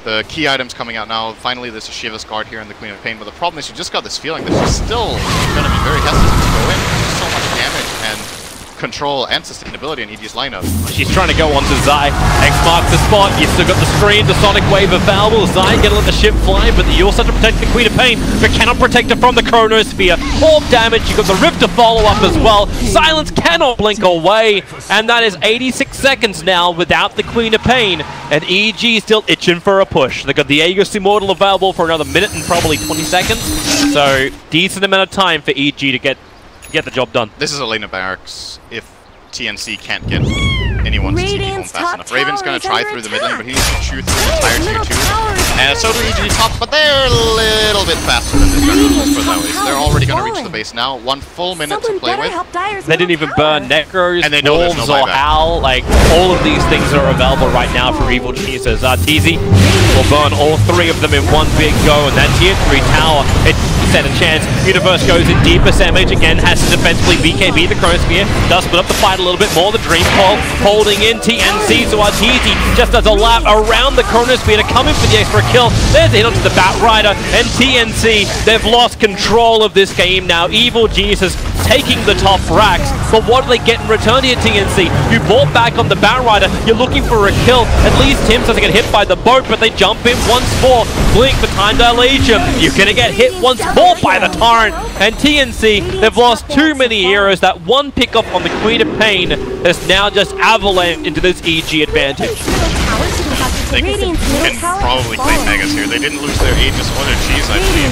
The key items coming out now. Finally, there's a Shiva's Guard here in the Queen of Pain. But the problem is you just got this feeling that she's still going to be very hesitant to go in. There's so much damage and control and sustainability in EG's lineup. She's trying to go on to Zai. X marks the spot. You still got the screen, the Sonic Wave available. Zai gonna let the ship fly, but you also have to protect the Queen of Pain, but cannot protect her from the Chronosphere. Orb damage, you got the Rift to follow up as well. Silence cannot blink away, and that is 86 seconds now without the Queen of Pain, and EG still itching for a push. They got the Aegis Immortal available for another minute and probably 20 seconds, so decent amount of time for EG to get the job done. This is Elena Barracks if TNC can't get anyone to TP home fast enough. Raven's gonna try through the mid lane, but he needs to chew through the entire tier 2. And so do EG top, but they're a little bit faster than this Necros, for that way. So they're already gonna reach the base now. 1 full minute to play with. They didn't even burn Necros, and they know Wolves, or Howl. Like, all of these things are available right now for Evil Geniuses. Arteezy will burn all 3 of them in one big go, and that tier 3 tower, it stand a chance. Universe goes in deeper. Sam H again has to defensively BKB the Chronosphere. Does split up the fight a little bit more. The Dream Coil holding in TNC, so Arteezy just does a lap around the Chronosphere to come in for the extra kill. There's a hit onto the Batrider, and TNC, they've lost control of this game now. Evil Geniuses taking the top racks, but what do they get in return here, TNC? You bought back on the Batrider, you're looking for a kill. At least Tim doesn't get hit by the boat, but they jump in once more. Blink for time dilation. You're gonna get hit once more by the Torrent, and TNC, they've lost too many heroes. That one pickup on the Queen of Pain has now just avalanched into this EG advantage. They can probably claim Megas here. They didn't lose their Aegis or their Cheese, I believe,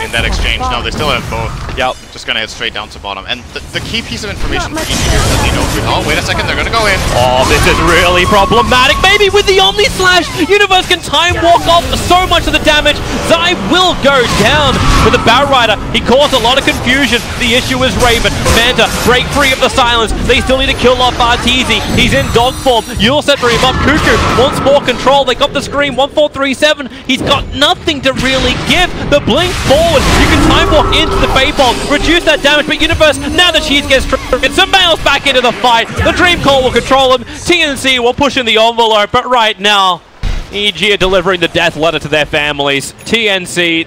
in that exchange. No, they still have both. Yep. Just gonna head straight down to bottom. And the key piece of information for EG here is that they know oh, wait a second, they're gonna go in. Oh, this is really problematic. Maybe with the Omni Slash, Universe can time walk off so much of the damage. Zai will go down with the Batrider. He caused a lot of confusion. The issue is Raven. Manta break free of the silence. They still need to kill off Arteezy. He's in dog form. You'll set for him up. Cuckoo wants more control. They got the screen. 1437. He's got nothing to really give. The blink forward. You can time walk into the Fable, reduce that damage, but Universe, now the Cheese gets triggered. Samael's back into the fight. The Dream Coil will control him. TNC will push in the envelope, but right now, EG are delivering the death letter to their families. TNC,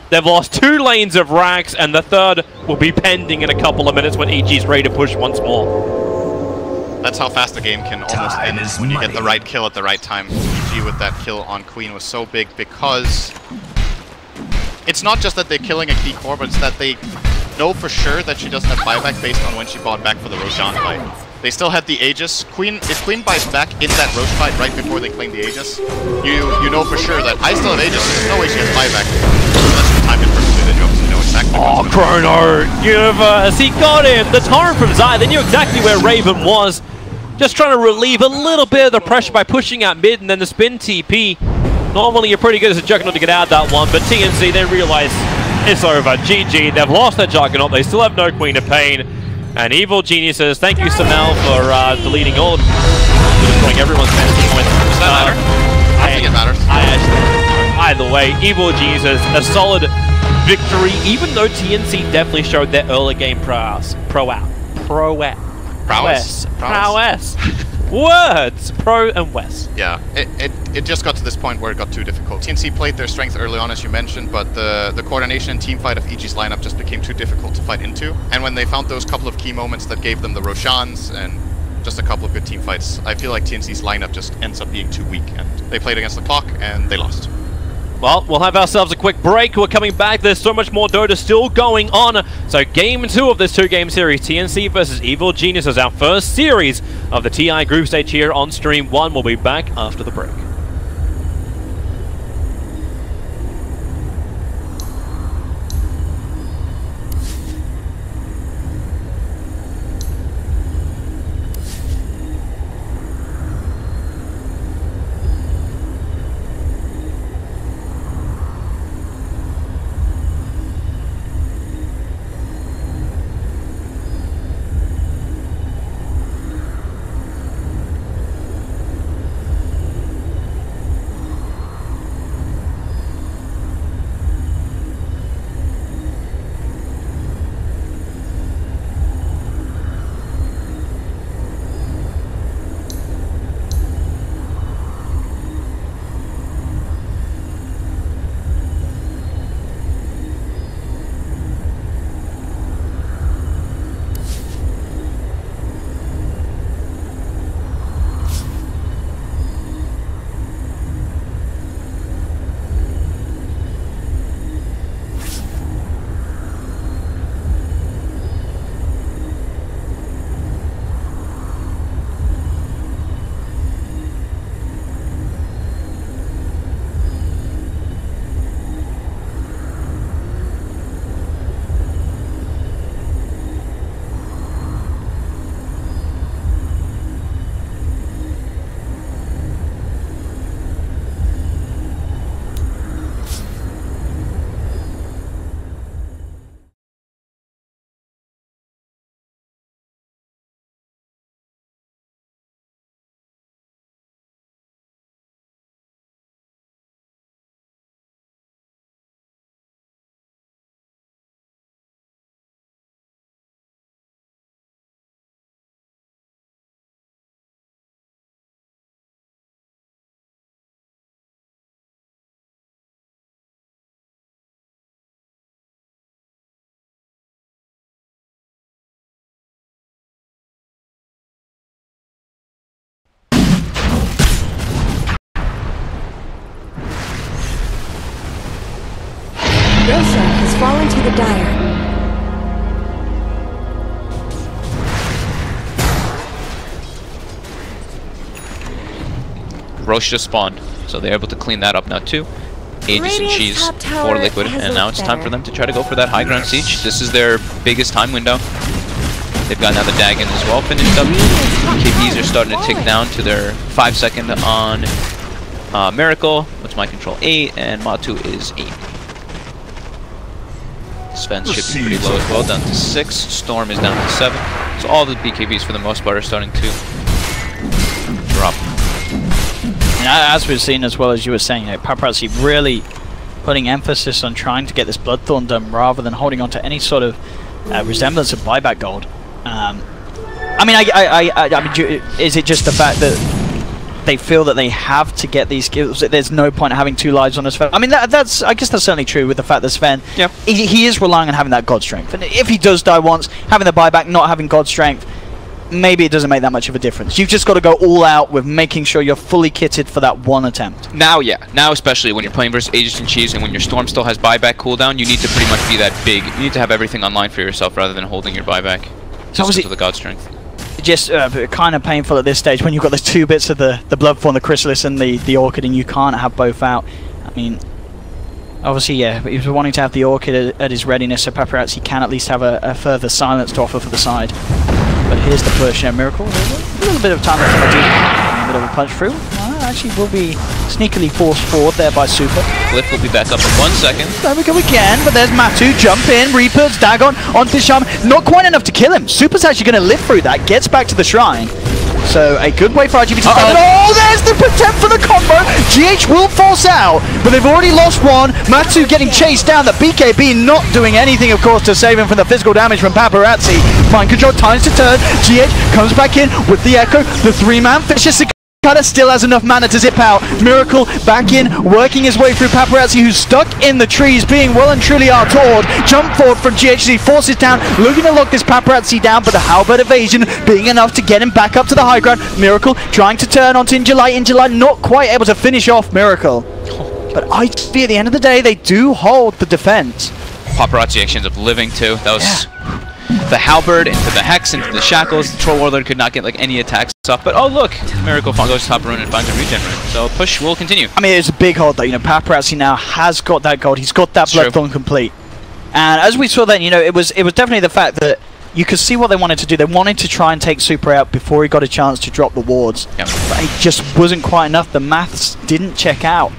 they've lost 2 lanes of racks, and the 3rd will be pending in a couple of minutes when EG's ready to push once more. That's how fast the game can almost end when you get the right kill at the right time. EG with that kill on Queen was so big because it's not just that they're killing a key core, but it's that they know for sure that she doesn't have buyback based on when she bought back for the Roshan fight. They still had the Aegis. If Queen buys back in that Roche fight right before they claim the Aegis, you know for sure that I still have Aegis. There's no way she has buyback. So that's the time it perfectly. Then you obviously know exactly what's going on. Chrono! Universe! He got him! The Torrent from Zai. They knew exactly where Raven was. Just trying to relieve a little bit of the pressure by pushing out mid and then the spin TP. Normally you're pretty good as a Juggernaut to get out of that one, but TNC, they realize it's over. GG, they've lost their Juggernaut, they still have no Queen of Pain. And Evil Geniuses, thank you Samel for deleting all of destroying everyone's fantasy points. Does that matter? I think it matters. Either way, Evil Jesus, a solid victory, even though TNC definitely showed their early game prowess. Words! Pro and West. Yeah, it just got to this point where it got too difficult. TNC played their strength early on, as you mentioned, but the coordination and team fight of EG's lineup just became too difficult to fight into. And when they found those couple of key moments that gave them the Roshans and just a couple of good team fights, I feel like TNC's lineup just ends up being too weak, and they played against the clock and they lost. Well, we'll have ourselves a quick break. We're coming back. There's so much more Dota still going on. So game 2 of this 2-game series, TNC versus Evil Genius, is our first series of the TI group stage here on Stream 1. We'll be back after the break. Roshan has fallen to the Dire. Roche just spawned, so they're able to clean that up now too. Aegis and Cheese for Liquid, and now it's time for them to try to go for that high ground siege. This is their biggest time window. They've got now the Dagon as well finished up. KPs are starting to tick down to their 5-second on Miracle, which my control 8, and Matu is 8. Sven should be pretty low as well, down to 6. Storm is down to 7. So all the BKBs for the most part are starting to drop. And as we've seen, as well as you were saying, Paparazzi really putting emphasis on trying to get this Bloodthorn done rather than holding on to any sort of resemblance of buyback gold. I mean, is it just the fact that they feel that they have to get these kills? There's no point having 2 lives on Sven. I mean, I guess that's certainly true with the fact that Sven, he is relying on having that God Strength. And if he does die once, having the buyback, not having God Strength, maybe it doesn't make that much of a difference. You've just got to go all out with making sure you're fully kitted for that one attempt. Now, yeah. Now, especially when you're playing versus Aegis and Cheese, and when your Storm still has buyback cooldown, you need to pretty much be that big. You need to have everything online for yourself rather than holding your buyback. So just the God Strength. Just kind of painful at this stage when you've got those 2 bits of the Bloodthorn, the Chrysalis, and the Orchid, and you can't have both out. I mean, obviously, yeah, he was wanting to have the Orchid at his readiness, so Paparazzi can at least have a further silence to offer for the side. But here's the push, Miracle. A little bit of time left on the team. A bit of a punch through. Actually, will be sneakily forced forward there by Super. Glyph will be back up in 1 second. There we go again, but there's Matu, jump in, Reaper's Dagon onto the Shaman. Not quite enough to kill him. Super's actually going to live through that, gets back to the shrine. So a good way for IGV to start. Oh, there's the protect for the combo. GH will force out, but they've already lost one. Matsu getting chased down. The BKB not doing anything, of course, to save him from the physical damage from Paparazzi. Mind control, times to turn. GH comes back in with the Echo. The three-man Fisher. Sakata still has enough mana to zip out. Miracle back in, working his way through Paparazzi, who's stuck in the trees, being well and truly outawed. Jump forward from GHC, forces down, looking to lock this Paparazzi down, but the halberd evasion being enough to get him back up to the high ground. Miracle trying to turn onto Injuly. Injuly not quite able to finish off Miracle. But IGV, at the end of the day, they do hold the defense. Paparazzi actually ends up living too. That was the halberd into the hex, into the shackles. The Troll Warlord could not get like any attacks off. But oh look, Miracle goes top rune and finds a regen rune. So push will continue. I mean, it's a big hold though. You know, Paparazzi now has got that gold. He's got that Bloodthorn complete. And as we saw then, you know, it was definitely the fact that you could see what they wanted to do. They wanted to try and take Super out before he got a chance to drop the wards. Yep. But it just wasn't quite enough. The maths didn't check out.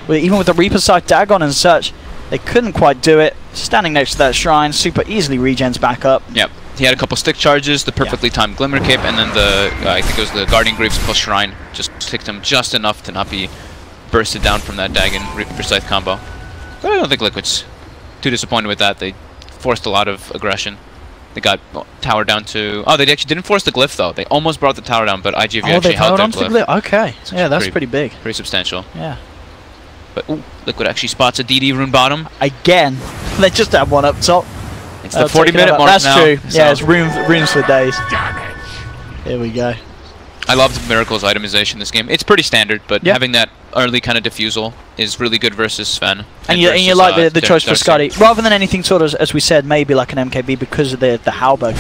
Even with the Reaper Scythe Dagon and such, they couldn't quite do it. Standing next to that shrine, Super easily regens back up. Yep. He had a couple stick charges, the perfectly timed Glimmer Cape, and then the, I think it was the Guardian Greaves plus Shrine, just ticked him just enough to not be bursted down from that Dagon Reaper Scythe combo. But I don't think Liquid's too disappointed with that. They forced a lot of aggression. They got tower down to... Oh, they actually didn't force the glyph, though. They almost brought the tower down, but IGV actually held their glyph. Okay. Yeah, that's pretty big. Pretty substantial. Yeah. But ooh, Liquid actually spots a DD rune bottom. Again. They just have one up top. It's the 40-minute mark that's now. That's true. So. Yeah, it's runes for days. Here we go. I loved Miracle's itemization this game. It's pretty standard, but having that early kind of diffusal is really good versus Sven. And you like the choice for Scotty. Rather than anything sort of, as we said, maybe like an MKB because of the halberd.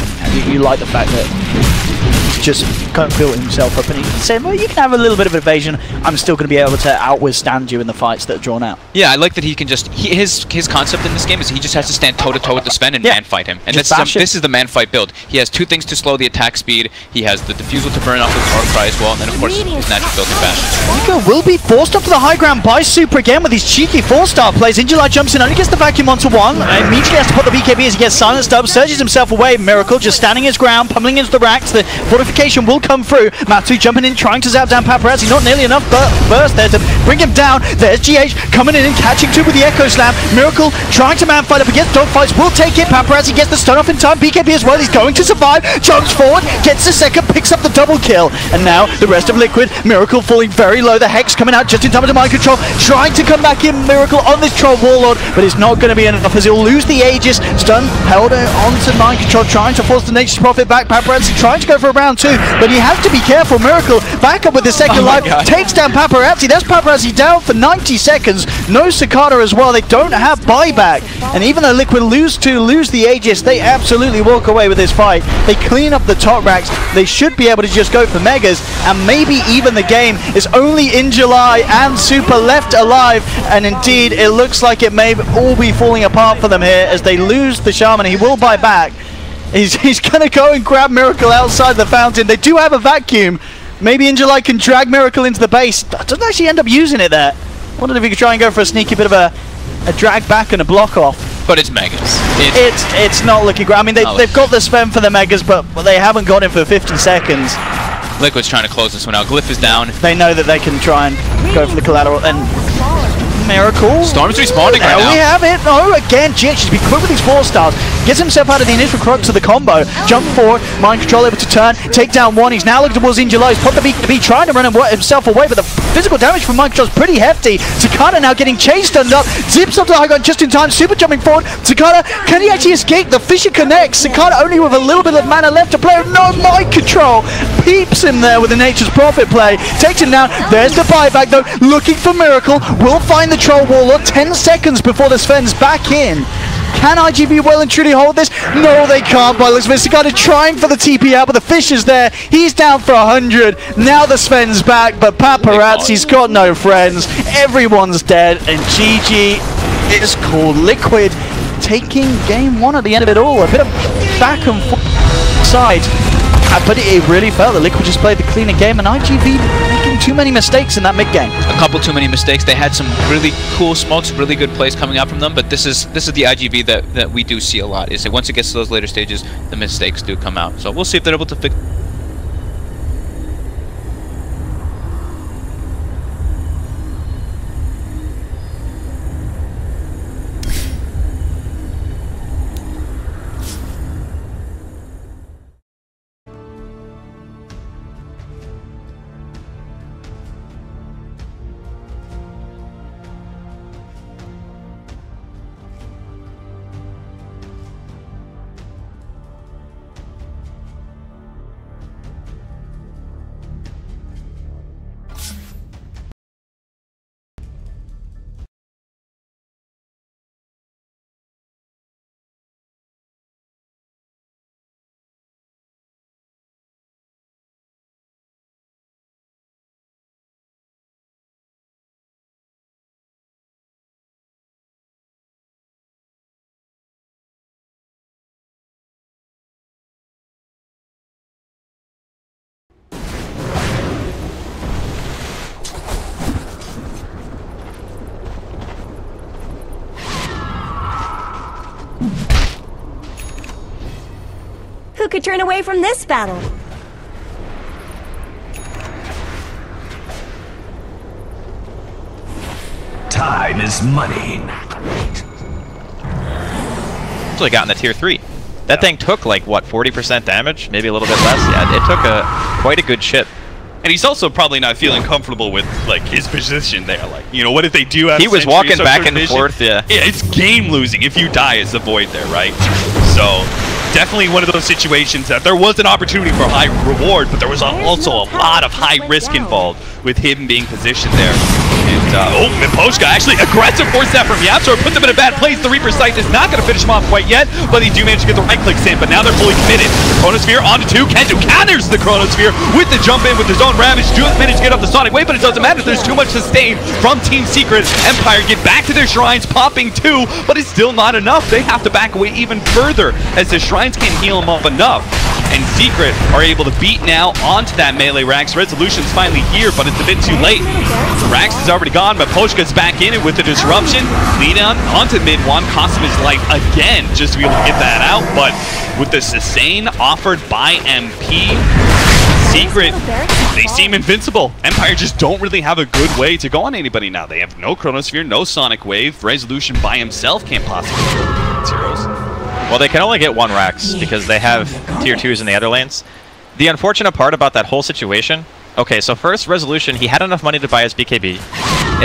You like the fact that he's just kind of built himself up and he said, well, you can have a little bit of evasion. I'm still going to be able to outwithstand you in the fights that are drawn out. Yeah, I like that he can just... his concept in this game is he just has to stand toe-to-toe with the Sven and man-fight him. And this is the man-fight build. He has two things to slow the attack speed. He has the diffusal to burn off his Dark Cry as well, and then, of course, his natural built-in bash. Nico will be forced up to the high ground by Super again with his cheeky 4-star plays. Injuly jumps in, only gets the vacuum onto one. Immediately has to put the BKB as he gets silenced up, surges himself away. Miracle just standing his ground, pummeling into the racks. The fortification will come through. Matsu jumping in, trying to zap down Paparazzi. Not nearly enough, but burst there to bring him down. There's GH coming in and catching two with the Echo Slam. Miracle trying to man-fight up against Dogfights. Will take it. Paparazzi gets the stun off in time. BKB as well. He's going to survive. Jumps forward, gets the second, picks up the double kill. And now the rest of Liquid. Miracle falling very low. The Hex coming out just in time to mind control. Trying to come back in. Miracle on this Troll Warlord, but it's not going to be enough as he'll lose the Aegis. Stun held onto mind control, trying to force the Nature's Prophet back. Paparazzi trying to go for a round two, but he has to be careful. Miracle back up with the second life, takes down Paparazzi. That's Paparazzi down for 90 seconds. No Cicada as well. They don't have buyback, and even though Liquid lose the Aegis, they absolutely walk away with this fight. They clean up the top racks. They should be able to just go for megas, and maybe even the game is only Injuly and Super left alive, and indeed it looks like it may all be falling apart for them here as they lose the Shaman. He will buy back. He's going to go and grab Miracle outside the fountain. They do have a vacuum. Maybe Injuly can drag Miracle into the base. Doesn't actually end up using it there. Wondered if he could try and go for a sneaky bit of a drag back and a block off. But it's megas. It's not looking great. I mean, they've got the spam for the megas, but they haven't got him for 50 seconds. Liquid's trying to close this one out. Glyph is down. They know that they can try and go for the collateral, and Miracle. Storm's respawning right now. We have it. No, again, GH has been quick with his 4 stars. Gets himself out of the initial crux of the combo. Jump forward, mind control able to turn, take down one. He's now looking towards Injuly. He's put the BKB, trying to run himself away, but the physical damage from mind control is pretty hefty. Cicada now getting chased and up. Zips up to the high ground just in time. Super jumping forward. Cicada, can he actually escape? The Fisher connects. Cicada only with a little bit of mana left to play. No mind control. Peeps him there with the Nature's Prophet play. Takes him down. There's the buyback though. Looking for Miracle. Will find the Troll Warlord 10 seconds before the Sven's back in. Can IGV well and truly hold this? No, they can't. By looks of it, Cicada trying for the TP out, but the fish is there. He's down for 100. Now the Sven's back, but Paparazzi's got no friends. Everyone's dead, and GG is called. Liquid taking game one at the end of it all. A bit of back and forth side. But it really felt that Liquid just played the cleaner game, and IGV making too many mistakes in that mid game. A couple too many mistakes. They had some really cool smokes, really good plays coming out from them, but this is the IGV that we do see a lot, is that once it gets to those later stages, the mistakes do come out. So we'll see if they're able to fix we turn away from this battle? Time is money. Actually got in the tier 3. That thing took like, what, 40% damage? Maybe a little bit less? Yeah, it took quite a good chip. And he's also probably not feeling comfortable with, like, his position there. Like, you know, what if they do have He was walking back and forth, yeah. Yeah, it's game losing if you die as the Void there, right? So, definitely one of those situations that there was an opportunity for high reward, but there was also a lot of high risk involved with him being positioned there. And, Miposhka actually aggressive force that from Yapsor, puts him in a bad place. The Reaper's Sight is not going to finish him off quite yet, but they do manage to get the right clicks in, but now they're fully committed. The Chronosphere onto 2. Kendo counters the Chronosphere with the jump in with his own Ravage. Does manage to get off the Sonic Wave, but it doesn't matter. There's too much sustain from Team Secret. Empire get back to their shrines, popping 2, but it's still not enough. They have to back away even further as the shrines can't heal them up enough. And Secret are able to beat now onto that melee Rax. Resolution's finally here, but it's a bit too late. Rax is already gone, but Poshka's back in it with the disruption. Lead on onto mid 1, cost him his life again just to be able to get that out. But with the sustain offered by MP, Secret, they seem invincible. Empire just don't really have a good way to go on anybody now. They have no Chronosphere, no Sonic Wave. Resolution by himself can't possibly go zeros. Well, they can only get 1 Rax because they have tier 2s in the other lanes. The unfortunate part about that whole situation, okay, so first, Resolution, he had enough money to buy his BKB.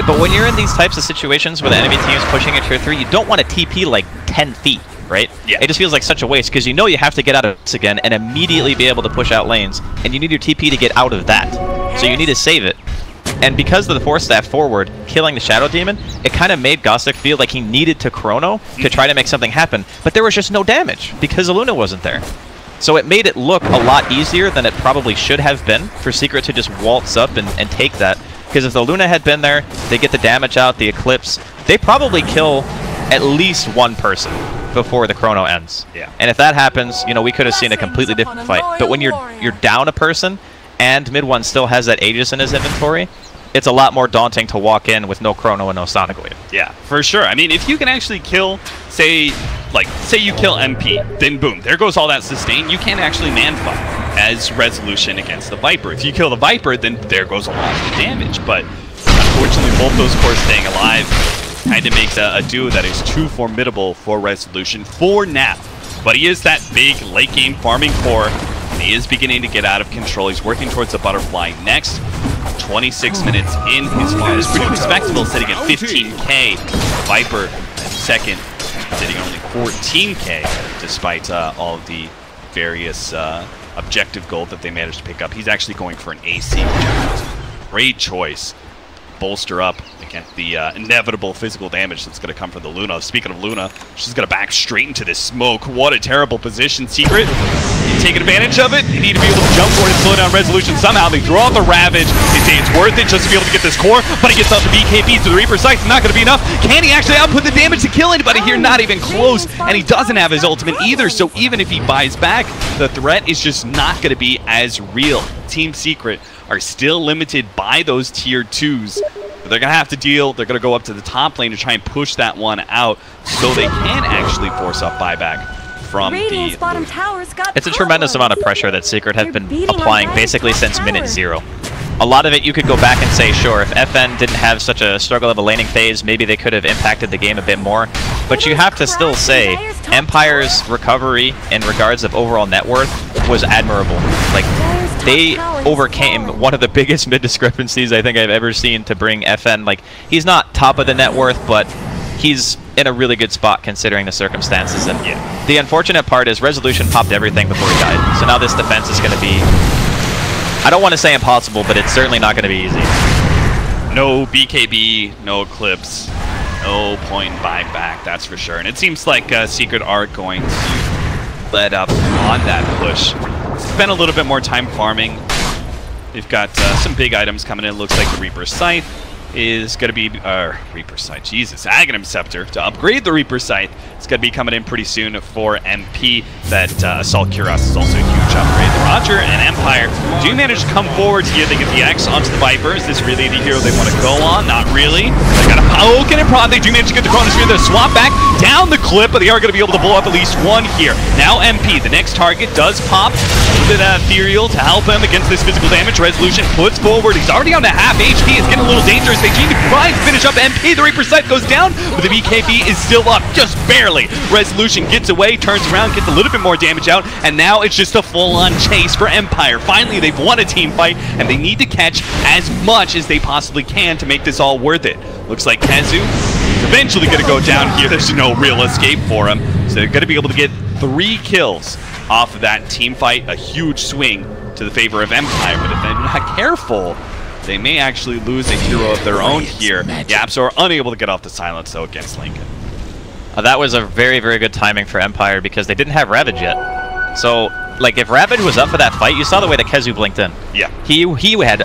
But when you're in these types of situations where the enemy team is pushing a tier 3, you don't want to TP like 10 feet, right? Yeah. It just feels like such a waste because you know you have to get out of this again and immediately be able to push out lanes, and you need your TP to get out of that. So you need to save it. And because of the Force Staff forward, killing the Shadow Demon, it kind of made Gostick feel like he needed to Chrono to try to make something happen. But there was just no damage because Luna wasn't there. So it made it look a lot easier than it probably should have been for Secret to just waltz up and take that. Because if the Luna had been there, they get the damage out, the Eclipse, they probably kill at least 1 person before the Chrono ends. Yeah. And if that happens, you know, we could have seen a completely different fight. But when you're down a person, and mid 1 still has that Aegis in his inventory, it's a lot more daunting to walk in with no Chrono and no Sonic Wave. Yeah, for sure. I mean, if you can actually kill, say you kill MP, then boom, there goes all that sustain. You can't actually man fight as Resolution against the Viper. If you kill the Viper, then there goes a lot of damage. But unfortunately, both those cores staying alive kind of makes a duo that is too formidable for Resolution for now. But he is that big late game farming core. And he is beginning to get out of control. He's working towards the butterfly next. 26 minutes in. His farm is pretty respectable, sitting at 15k. Viper at second, sitting only 14k, despite all of the various objective gold that they managed to pick up. He's actually going for an AC objective. Great choice. Bolster up against the inevitable physical damage that's going to come from the Luna. Speaking of Luna, she's going to back straight into this smoke. What a terrible position. Secret, you taking advantage of it. You need to be able to jump forward and slow down Resolution somehow. They draw out the Ravage. They say it's worth it just to be able to get this core, but he gets out the BKB, so the Reaper Sight's not going to be enough. Can he actually output the damage to kill anybody here? Not even close, and he doesn't have his ultimate either, so even if he buys back, the threat is just not going to be as real. Team Secret are still limited by those tier 2s. They're going to have to deal. They're going to go up to the top lane to try and push that one out so they can actually force up buyback from the... It's a tremendous amount of pressure that Secret have been applying basically since minute 0. A lot of it you could go back and say, sure, if FN didn't have such a struggle of a laning phase, maybe they could have impacted the game a bit more. But you have to still say, Empire's recovery in regards of overall net worth was admirable. Like, they overcame one of the biggest mid discrepancies I think I've ever seen to bring FN. Like, he's not top of the net worth, but he's in a really good spot considering the circumstances. And yeah, the unfortunate part is Resolution popped everything before he died. So now this defense is going to be, I don't want to say impossible, but it's certainly not going to be easy. No BKB, no Eclipse, no point in buyback, that's for sure. And it seems like Secret are going to let up on that push. Spend a little bit more time farming. They've got some big items coming in. Looks like the Reaper's Scythe is going to be Reaper Sight. Jesus, Aghanim Scepter to upgrade the Reaper Sight. It's going to be coming in pretty soon for MP. That Assault Cuirass is also a huge upgrade. Roger and Empire do manage to come forward here. They get the X onto the Viper. Is this really the hero they want to go on? Not really. They got a poke and a prod. They do manage to get the Chronosphere. They swap back down the clip, but they are going to be able to blow up at least one here. Now MP, the next target, does pop. A little bit of Ethereal to help him against this physical damage. Resolution puts forward. He's already on to half HP. It's getting a little dangerous. They need to try and finish up MP. The Reaper Sight goes down, but the BKB is still up, just barely. Resolution gets away, turns around, gets a little bit more damage out, and now it's just a full-on chase for Empire. Finally, they've won a team fight, and they need to catch as much as they possibly can to make this all worth it. Looks like Kazu is eventually going to go down here. There's no real escape for him, so they're going to be able to get 3 kills off of that team fight. A huge swing to the favor of Empire, but if they're not careful, they may actually lose a hero of their own here. Yaps are unable to get off the silence, though, against Lincoln. That was a very, very good timing for Empire because they didn't have Ravage yet. So, like, if Ravage was up for that fight, you saw the way that Kezu blinked in. Yeah. He had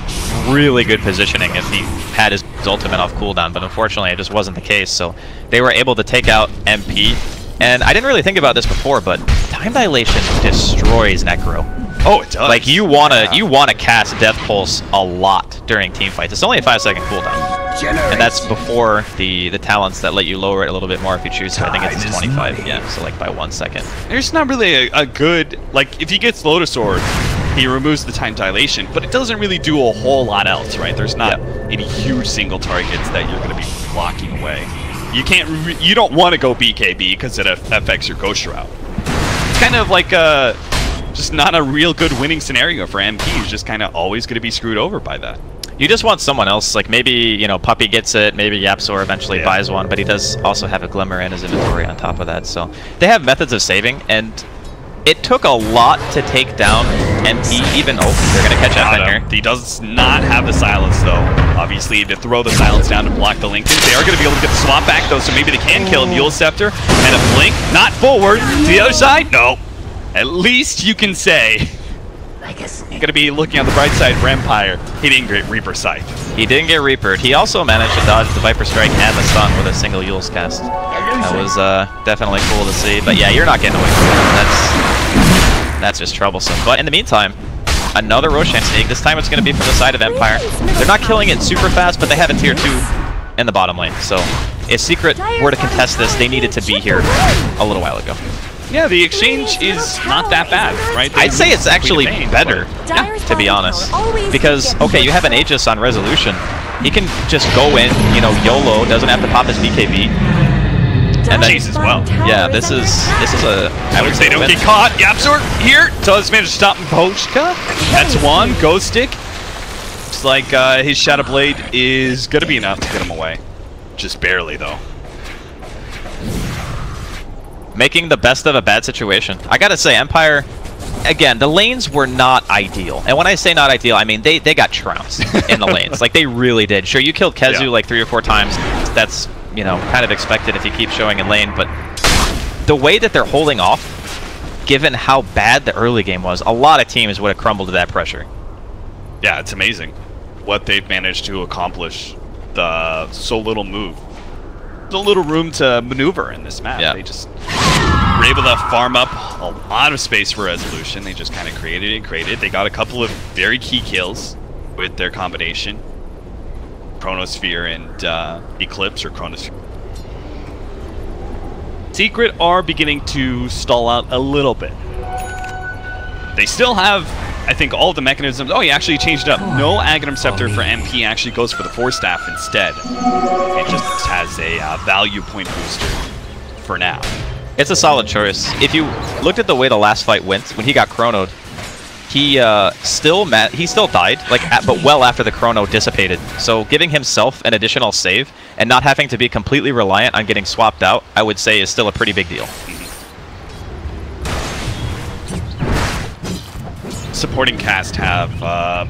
really good positioning if he had his ultimate off cooldown, but unfortunately it just wasn't the case. So they were able to take out MP. And I didn't really think about this before, but time dilation destroys Necro. Oh, it does. Like, you wanna cast Death Pulse a lot during team fights. It's only a 5-second cooldown. And that's before the talents that let you lower it a little bit more if you choose to. I think it's 25, yeah, so like by 1 second. There's not really a good, like, if he gets Lotus Sword, he removes the time dilation, but it doesn't really do a whole lot else, right? There's not any huge single targets that you're going to be blocking away. You don't want to go BKB because it affects your Ghost Shroud. It's kind of like just not a real good winning scenario for MP. He's just kind of always going to be screwed over by that. You just want someone else, like maybe, you know, Puppy gets it, maybe Yapsor eventually buys one, but he does also have a Glimmer in his inventory on top of that. So they have methods of saving, and it took a lot to take down MP, even... Oh, they're going to catch FN here. He does not have the silence, though. Obviously, to throw the silence down to block the Lincoln. They are going to be able to get the swap back, though, so maybe they can kill Mule Scepter. And a blink, not forward. To the other side? No. At least you can say... Going to be looking on the bright side for Empire. He didn't get Reaper Sight. He didn't get Reapered. He also managed to dodge the Viper Strike and the stun with a single Yule's cast. That was definitely cool to see. But yeah, you're not getting away from that. That's just troublesome. But in the meantime, another Roshan sneak. This time it's going to be from the side of Empire. They're not killing it super fast, but they have a tier 2 in the bottom lane. So if Secret were to contest this, they needed to be here a little while ago. Yeah, the exchange is not that bad, right? I'd say it's actually better, to be honest. Because, okay, you have an Aegis on Resolution. He can just go in, you know, YOLO, doesn't have to pop his BKB. And then, as well. Yeah, this is a... I would say don't get caught. Yapsor here does manage to stop Poshka. That's one. Ghost Stick. Looks like his Shadow Blade is going to be enough to get him away. Just barely, though. Making the best of a bad situation. I gotta say, Empire, again, the lanes were not ideal. And when I say not ideal, I mean they got trounced in the lanes. Like, they really did. Sure, you killed Kezu like 3 or 4 times. That's, you know, kind of expected if you keep showing in lane. But the way that they're holding off, given how bad the early game was, a lot of teams would have crumbled to that pressure. Yeah, it's amazing what they've managed to accomplish. The so little move. A little room to maneuver in this map. They just were able to farm up a lot of space for Resolution. They just kind of created and created. They got a couple of very key kills with their combination. Chronosphere and Eclipse, or Chronosphere. Secret are beginning to stall out a little bit. They still have, I think, all of the mechanisms. Oh, he actually changed it up. No Aghanim Scepter for MP, actually goes for the Force Staff instead. It just has a value point booster for now. It's a solid choice. If you looked at the way the last fight went, when he got chronoed, he still died, like, but well after the chrono dissipated. So giving himself an additional save and not having to be completely reliant on getting swapped out, I would say is still a pretty big deal. Supporting cast have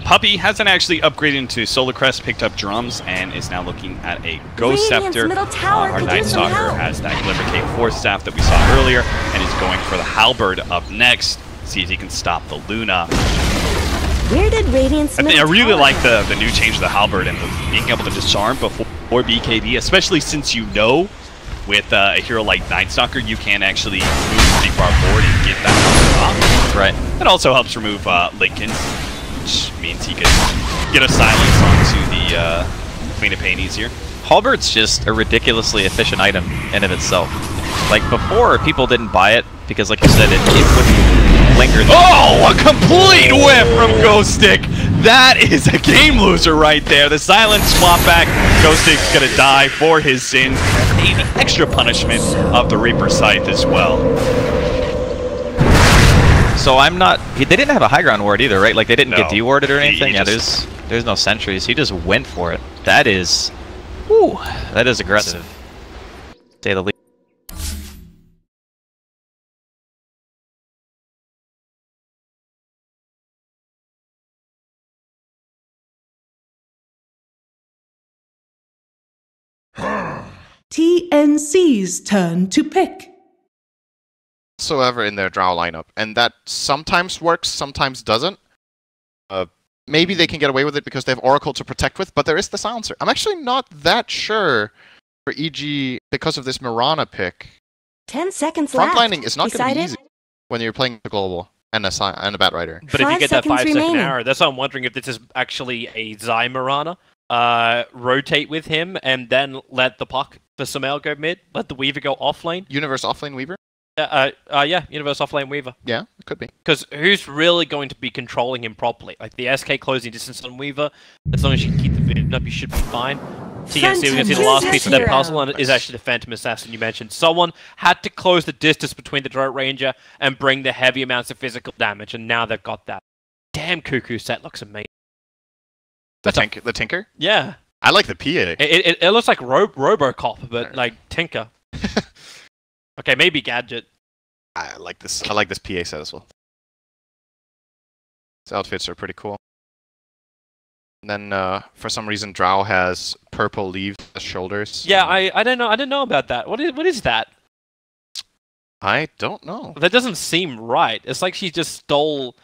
Puppy hasn't actually upgraded into Solar Crest, picked up drums, and is now looking at a Ghost Scepter. Our Night Stalker has that Glimmer Cape Force Staff that we saw earlier, and is going for the Halberd up next. See if he can stop the Luna. Where did Radiant's I middle really tower like the new change of the halberd and being able to disarm before BKB, especially since you know with a hero like Night Stalker you can actually move pretty far forward and get that off. Right. It also helps remove Lincoln, which means he could get a silence onto the Queen of Pain easier. Halberd's just a ridiculously efficient item in of itself. Like before, people didn't buy it because, like you said, it wouldn't linger. Oh, a complete whiff from Ghost Stick! That is a game loser right there. The silent swap back. Ghost Stick's gonna die for his sins. And the extra punishment of the Reaper Scythe as well. So I'm not. They didn't have a high ground ward either, right? Like they didn't get dewarded or anything. Yeah, just, there's no sentries. He just went for it. That is, whew, that is aggressive. Say the least. TNC's turn to pick. Whatsoever in their Drow lineup, and that sometimes works, sometimes doesn't. Maybe they can get away with it because they have Oracle to protect with, but there is the Silencer. I'm actually not that sure for EG because of this Mirana pick. 10 seconds left. Frontlining is not going to be Decided? easy when you're playing the Global and a Batrider. But if you 5 get that seconds 5-second remaining. arrow, that's why I'm wondering if this is actually a Zai Mirana. Rotate with him and then let the Puck for Sumail go mid, let the Weaver go off lane. Universe offlane Weaver? Yeah, Universe off lane Weaver. Yeah, it could be. Because who's really going to be controlling him properly? Like the SK closing distance on Weaver, as long as you can keep the vision up, you should be fine. TNC, we're going to see the last piece of that puzzle, and it is actually the Phantom Assassin you mentioned. Someone had to close the distance between the Drought Ranger and bring the heavy amounts of physical damage, and now they've got that. Damn, Cuckoo set looks amazing. The Tinker? Yeah. I like the PA. It looks like Robocop, but like Tinker. Okay, maybe Gadget. I like this PA set as well. These outfits are pretty cool. And then for some reason Drow has purple leaves as shoulders. Yeah, I don't know. I don't know about that. What is that? I don't know. That doesn't seem right. It's like she just stole.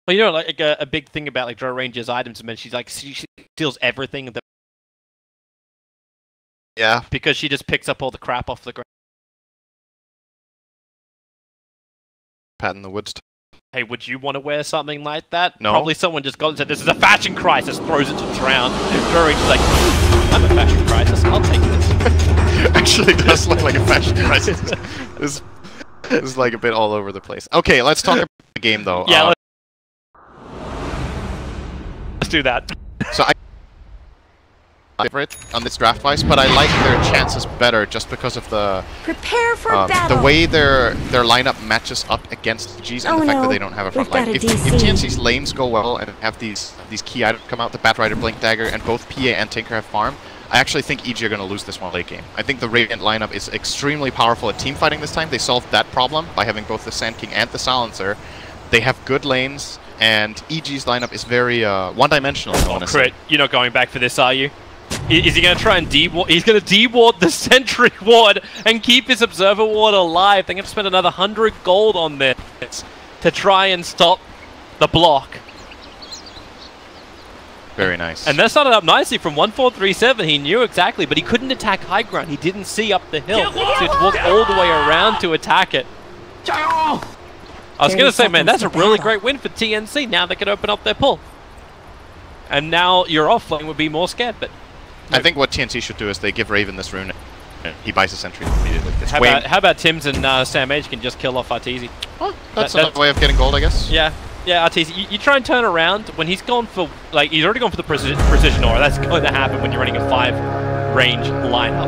Well, you know, like a big thing about like Drow Ranger's items, and she's like she steals everything that. Yeah. Because she just picks up all the crap off the ground. Pat in the woods. Hey, would you want to wear something like that? No. Probably someone just got and said, "This is a fashion crisis," throws it to the ground. Drow Ranger's like, "I'm a fashion crisis. I'll take this." Actually, it does look like a fashion crisis. This is like a bit all over the place. Okay, let's talk about the game though. Yeah. Let's do that. So I favorite on this draft wise, but I like their chances better just because of the Prepare for battle. the way their lineup matches up against G's and the fact that they don't have a front line. If TNC's lanes go well and have these key items come out, the Batrider, Blink Dagger, and both PA and Tinker have farm, I actually think EG are going to lose this one late game. I think the Radiant lineup is extremely powerful at team fighting this time. They solved that problem by having both the Sand King and the Silencer. They have good lanes, and EG's lineup is very one-dimensional. Oh, Crit, you're not going back for this, are you? Is he going to try and deward? He's going to deward the Sentry Ward and keep his Observer Ward alive. They're going to spend another 100 gold on this to try and stop the block. Very nice. And that started up nicely from 1437. He knew exactly, but he couldn't attack high ground. He didn't see up the hill, so he had to walk all the way around to attack it. I was going to say, man, that's a really great win for TNC. Now they can open up their pull. And now your offlane would be more scared, but... I think what TNC should do is they give Raven this rune and he buys a sentry immediately. How about Tim's and Sam H can just kill off Arteezy? Oh, that's another way of getting gold, I guess. Yeah, Arteezy. You try and turn around when he's gone for, like, he's already gone for the precision aura. That's going to happen when you're running a 5 range lineup.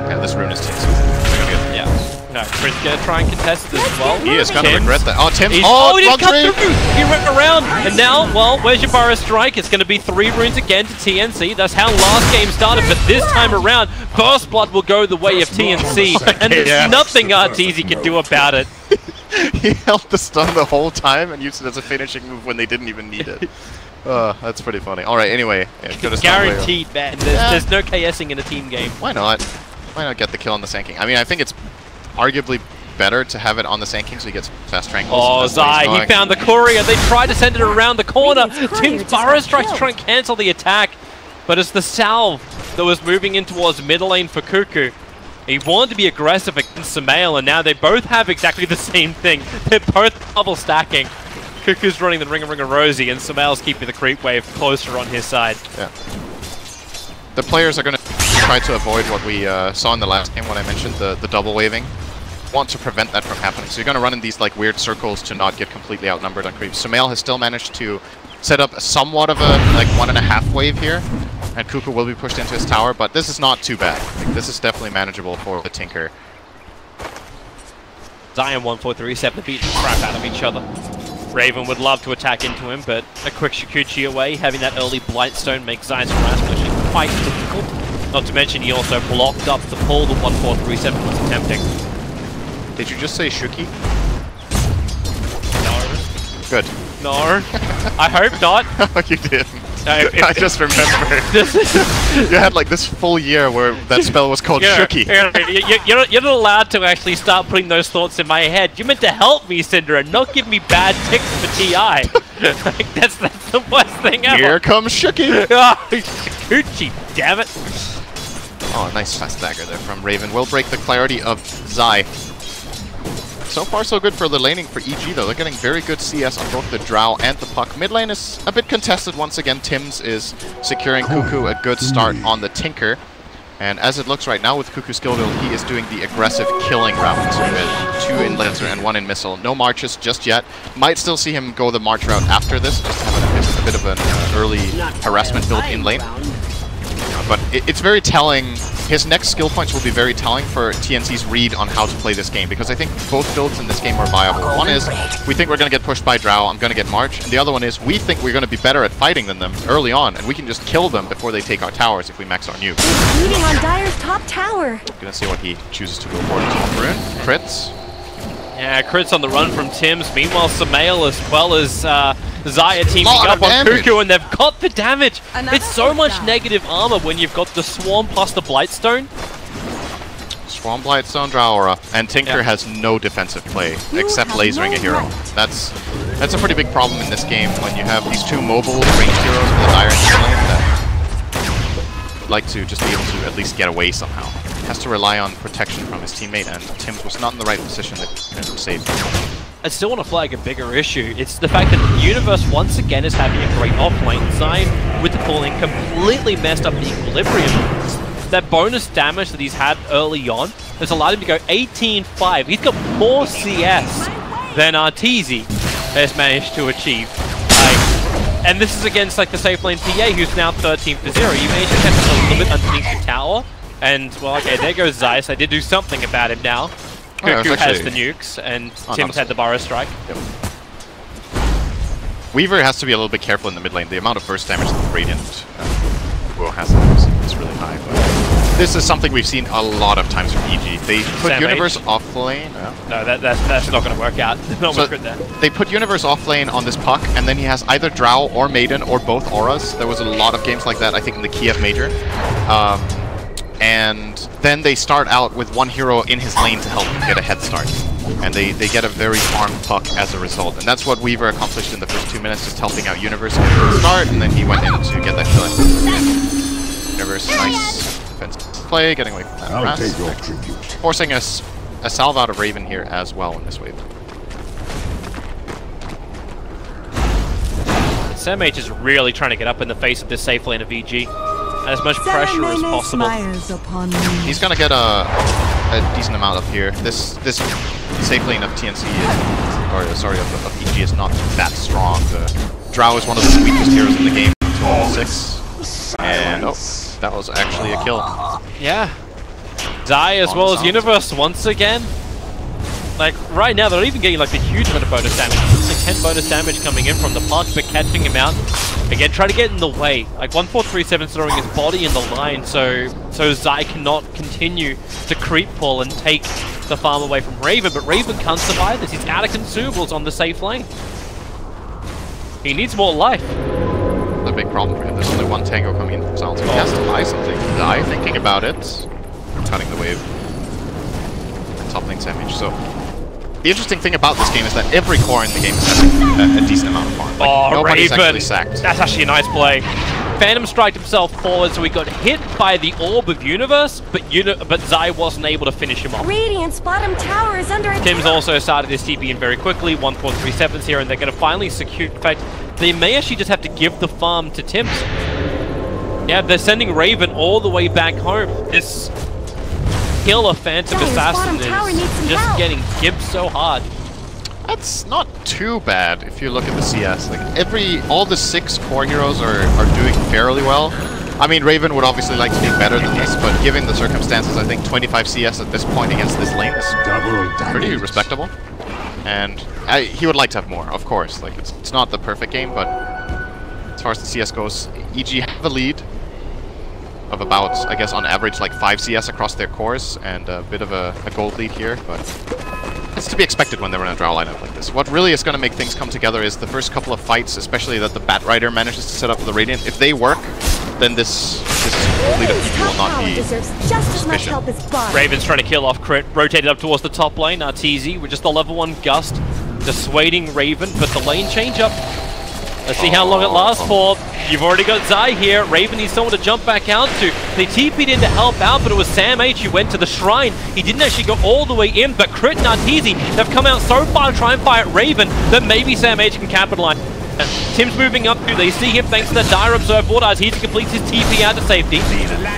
Yeah, this rune is TNC. Yeah. No, Chris is going to try and contest this as well. He is going to regret that. Oh, Tim's... He didn't cut the route! He went around! And now, well, where's your Burrow Strike? It's going to be 3 runes again to TNC. That's how last game started, but this time around, Burst Blood will go the way of TNC, and there's nothing Arteezy can do about it. He held the stun the whole time and used it as a finishing move when they didn't even need it. That's pretty funny. Alright, anyway. Yeah, guaranteed, man. There's no KSing in a team game. Why not? Why not get the kill on the Sand King? I mean, I think it's arguably better to have it on the Sand King so he gets fast strangles. Oh, Zai, he found the courier. They tried to send it around the corner. Tim's Burrow Strike to try and cancel the attack. But it's the salve that was moving in towards middle lane for Cuckoo. He wanted to be aggressive against Samael, and now they both have exactly the same thing. They're both double stacking. Cuckoo's running the Ring of Rosie, and Samael's keeping the creep wave closer on his side. Yeah. The players are going to try to avoid what we saw in the last game when I mentioned the double waving. Want to prevent that from happening. So you're going to run in these like weird circles to not get completely outnumbered on creep. Samael has still managed to set up somewhat of a like 1.5 wave here. And Cuckoo will be pushed into his tower, but this is not too bad. Like, this is definitely manageable for the Tinker. Zion 1-4-3-7 beating the crap out of each other. Raven would love to attack into him, but a quick Shikuchi away, having that early Blightstone makes Zion's harass pushing quite difficult. Not to mention he also blocked up the pull that 1-4-3-7 was attempting. Did you just say Shuki? No. Good. No. I hope not. Oh, you did. I just remembered. You had like this full year where that spell was called Shuki. You're not allowed to actually start putting those thoughts in my head. You meant to help me, Cinder, and not give me bad ticks for TI. Like, that's the worst thing ever. Here comes Shuki. Gucci, damn it. Oh, nice fast dagger there from Raven. Will break the clarity of Zai. So far, so good for the laning for EG, though. They're getting very good CS on both the Drow and the Puck. Mid lane is a bit contested once again. Tims is securing Cuckoo a good start on the Tinker. And as it looks right now with Cuckoo's skill build, he is doing the aggressive killing route with 2 in laser and 1 in missile. No marches just yet. Might still see him go the march route after this, just have a bit of an early harassment build in lane. But it's very telling. His next skill points will be very telling for TNC's read on how to play this game, because I think both builds in this game are viable. One is, we think we're going to get pushed by Drow, I'm going to get March, and the other one is, we think we're going to be better at fighting than them early on, and we can just kill them before they take our towers if we max our nuke. Leading on Dire's top tower. Gonna see what he chooses to go for. Rune, crits. Yeah, crits on the run from Tims. Meanwhile, Samael as well as Zaya teaming up on Cuckoo, and they've got the damage. It's so much negative armor when you've got the Swarm plus the Blightstone. Swarm, Blightstone, Drow Aura, and Tinker has no defensive play except lasering a hero. That's a pretty big problem in this game when you have these 2 mobile ranged heroes with a Dire and lane that like to just be able to at least get away somehow. Has to rely on protection from his teammate, and Tims was not in the right position to save him. I still want to flag a bigger issue. It's the fact that Universe once again is having a great offlane. Zion with the pulling completely messed up the equilibrium. That bonus damage that he's had early on has allowed him to go 18-5. He's got more CS than Arteezy has managed to achieve. And this is against like the safe lane PA, who's now 13-0. You managed to catch him a little bit underneath the tower. And, well, okay, there goes Zeiss. I did do something about him now. Cuckoo has the nukes, and Tim's had the Burrow Strike. Yep. Weaver has to be a little bit careful in the mid lane. The amount of burst damage that Radiant has is really high. But this is something we've seen a lot of times from EG. They put Universe off lane. No, that's not going to work out. Not so good there. They put Universe off lane on this Puck, and then he has either Drow or Maiden or both auras. There was a lot of games like that, I think, in the Kiev Major. And then they start out with 1 hero in his lane to help him get a head start. And they get a very farmed Puck as a result. And that's what Weaver accomplished in the first 2 minutes, just helping out Universe get a good start, and then he went in to get that kill in. Universe, nice defensive play, getting away from that harass. Forcing a salve out of Raven here as well in this wave. SMH is really trying to get up in the face of this safe lane of EG. As much pressure as possible. He's gonna get a decent amount up here. This safe lane of TNC of EG is not that strong. The Drow is one of the weakest heroes in the game. 6, and that was actually a kill. Yeah, Zai as well as Universe once again. Like right now, they're not even getting like a huge amount of bonus damage. It's like 10 bonus damage coming in from the Puck, but catching him out. Again, try to get in the way. Like 1-4-3-7 throwing his body in the line, so Zai cannot continue to creep pull and take the farm away from Raven. But Raven can't survive this. He's out of consumables on the safe lane. He needs more life. The big problem for him. There's only 1 tango coming in. Sounds like he has to buy something. Zai thinking about it, cutting the wave. Top lane damage. So The interesting thing about this game is that every core in the game is having a decent amount of farm. Like, nobody's actually sacked. That's actually a nice play. Phantom striked himself forward, so he got hit by the Orb of Universe, but Zai wasn't able to finish him off. Radiant's bottom tower is under attack. Tim's also started his TP in very quickly, 1-4-3-7s here, and they're going to finally secure. In fact, they may actually just have to give the farm to Tim's. Yeah, they're sending Raven all the way back home. This kill of Phantom Assassin is just getting gibbed so hard. That's not too bad if you look at the CS. Like all the 6 core heroes are doing fairly well. I mean, Raven would obviously like to be better than this, but given the circumstances, I think 25 CS at this point against this lane is pretty respectable. And he would like to have more, of course. Like it's not the perfect game, but as far as the CS goes, EG have a lead of about, I guess, on average, like 5 CS across their cores, and a bit of a gold lead here, but it's to be expected when they're in a draw lineup like this. What really is going to make things come together is the first couple of fights, especially that the Bat Rider manages to set up the Radiant. If they work, then this lead of EG will not be sufficient. Raven's trying to kill off Crit, rotated up towards the top lane. Arteezy with just the level 1 Gust, dissuading Raven, but the lane change up. Let's see how long it lasts for. You've already got Zai here. Raven needs someone to jump back out to. They TP'd in to help out, but it was Sam H who went to the shrine. He didn't actually go all the way in, but Crit and Arteezy have come out so far to try and fight Raven that maybe Sam H can capitalize. Tim's moving up too. They see him thanks to the Dire Observe Board. Arteezy completes his TP out to safety.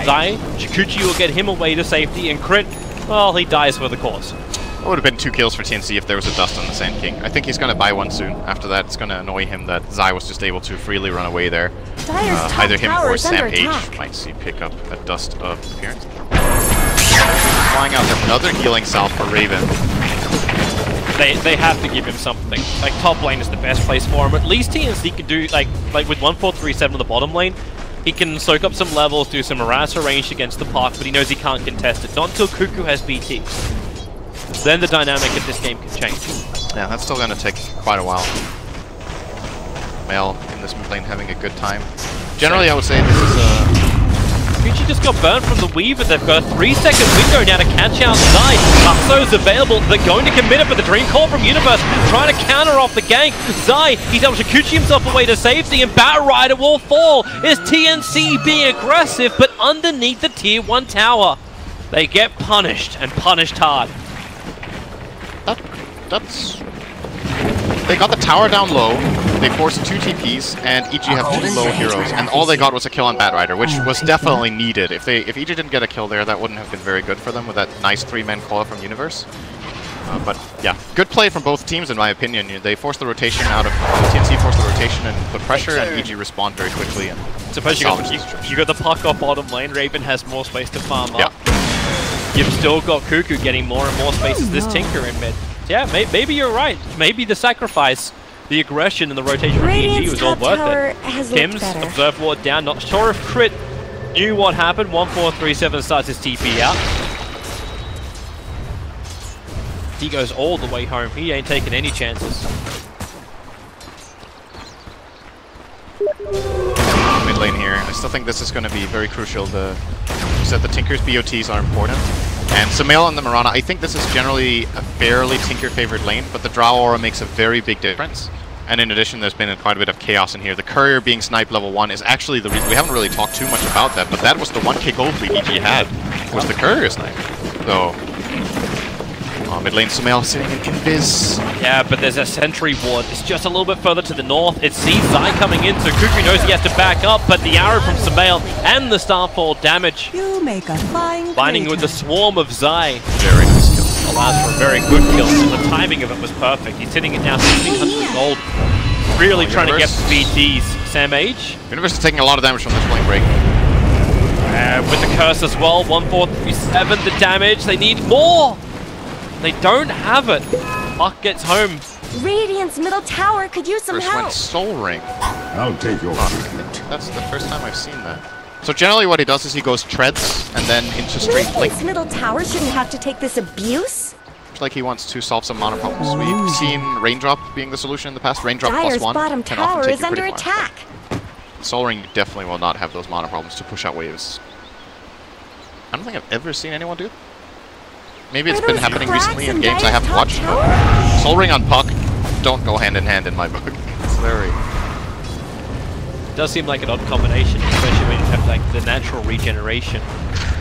Zai, Chikuchi will get him away to safety, and Crit, well, he dies for the cause. It would have been 2 kills for TNC if there was a Dust on the Sand King. I think he's going to buy one soon. After that, it's going to annoy him that Zai was just able to freely run away there. Either him or Sam H might see pick up a Dust of Appearance. Flying out another healing salve for Raven. They have to give him something. Like, top lane is the best place for him. At least TNC can do, like with 1-4-3-7 on the bottom lane, he can soak up some levels, do some harasser range against the park, but he knows he can't contest it. Not until Cuckoo has BT. Then the dynamic of this game can change. Yeah, that's still going to take quite a while. Male in this mid lane having a good time. Generally, I would say this is a... Gucci just got burned from the Weaver. They've got a 3-second window now to catch out Zai. Upso's available. They're going to commit it, but the Dream Call from Universe trying to counter off the gank. Zai, he's able to Gucci himself away to safety, and Bat Rider will fall. Is TNC being aggressive, but underneath the Tier 1 tower. They get punished, and punished hard. They got the tower down low, they forced 2 TPs, and EG have 2 low heroes, and all they got was a kill on Bat Rider, which was definitely needed. If EG didn't get a kill there, that wouldn't have been very good for them with that nice 3-man call from Universe. But yeah, good play from both teams in my opinion. They forced the rotation out of... TNC forced the rotation and put pressure, and EG respond very quickly. And suppose you got the puck off bottom lane. Raven has more space to farm up. You've still got Cuckoo getting more and more space as this Tinker in mid. Yeah, maybe you're right. Maybe the sacrifice, the aggression, and the rotation from EG was all worth it. Tim's Observe Ward down. Not sure if Crit knew what happened. 1-4-3-7 starts his TP out. He goes all the way home. He ain't taking any chances. Mid lane here. I still think this is going to be very crucial. You said the Tinker's BOTs are important. And Sumail and the Mirana, I think this is generally a fairly Tinker-favored lane, but the Drow Aura makes a very big difference. And in addition, there's been quite a bit of chaos in here. The Courier being sniped level 1 is actually the reason. We haven't really talked too much about that, but that was the 1k gold lead EG had, was the Courier snipe. So, mid lane Sumail sitting in Invis. Yeah, but there's a sentry ward. It's just a little bit further to the north. It sees Zai coming in, so Cuckoo knows he has to back up, but the arrow from Sumail and the Starfall damage. You make a fine Binding with the swarm of Zai. Very nice kill. Allows for a very good kill, so the timing of it was perfect. He's hitting it now 1600 gold. Really trying to get BTs. Sam H. Universe is taking a lot of damage from this flame break. With the curse as well, 1-4-3-7 the damage. They need more. They don't have it. Buck gets home. Radiant's middle tower could use some help. Went Soul Ring. I'll take your treatment. That's the first time I've seen that. So generally what he does is he goes treads and then into straight blink. Radiant's middle tower shouldn't have to take this abuse. It's like he wants to solve some mana problems. We've seen Raindrop being the solution in the past. Raindrop Dire's +1 bottom can often tower take is you under pretty far. attack. Soul Ring definitely will not have those mana problems to push out waves. I don't think I've ever seen anyone do it. maybe it's been happening recently in games I haven't watched, but Soul Ring on Puck don't go hand in hand in my book. It's very... It does seem like an odd combination, especially when you have like the natural regeneration.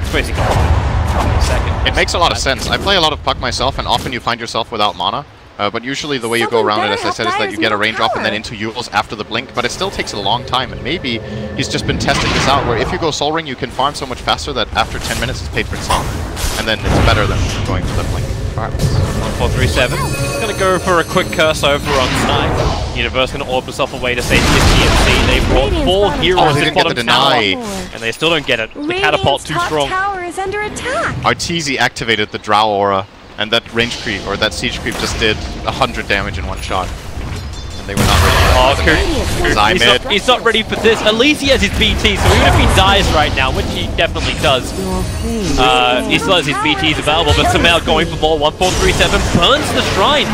It's basically a second. It makes a lot of sense. I play a lot of Puck myself, and often you find yourself without mana. But usually the way you go around it, as I said, is that you get a range drop and then into Yules after the blink, but it still takes a long time, and maybe he's just been testing this out, where if you go Soul Ring, you can farm so much faster that after 10 minutes it's paid for itself. And then it's better than going for the blink. 1437. Gonna go for a quick curse over on Snipe. Universe gonna orb himself away to safety of TNC. They brought 4 heroes in bottom tower, and they still don't get it. The catapult too strong. Tower is under attack. Arteezy activated the Drow aura, and that range creep, or that siege creep, just did 100 damage in one shot. And they were not ready for it. He's not ready for this. At least he has his BT, so even if he dies right now, which he definitely does, he still has his BTs available, but Samael going for more. 1437 burns the shrine.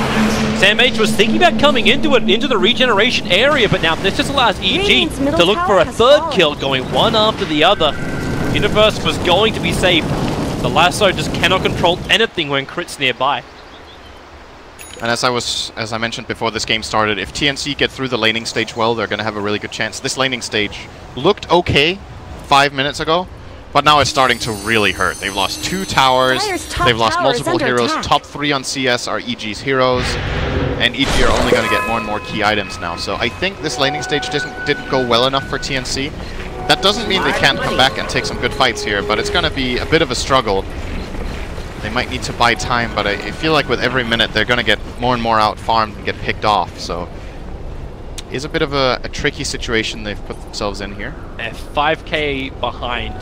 Sam H was thinking about coming into the regeneration area, but now this just allows EG to look for a third kill, going one after the other. Universe was going to be safe. The lasso just cannot control anything when Crit's nearby. And as I mentioned before this game started, if TNC get through the laning stage well, they're going to have a really good chance. This laning stage looked okay 5 minutes ago, but now it's starting to really hurt. They've lost 2 towers, they've lost multiple heroes. Top 3 on CS are EG's heroes, and EG are only going to get more and more key items now. So I think this laning stage didn't go well enough for TNC. That doesn't mean they can't come back and take some good fights here, but it's going to be a bit of a struggle. They might need to buy time, but I feel like with every minute they're going to get more and more out farmed and get picked off, so it's a bit of a tricky situation they've put themselves in here. 5k behind,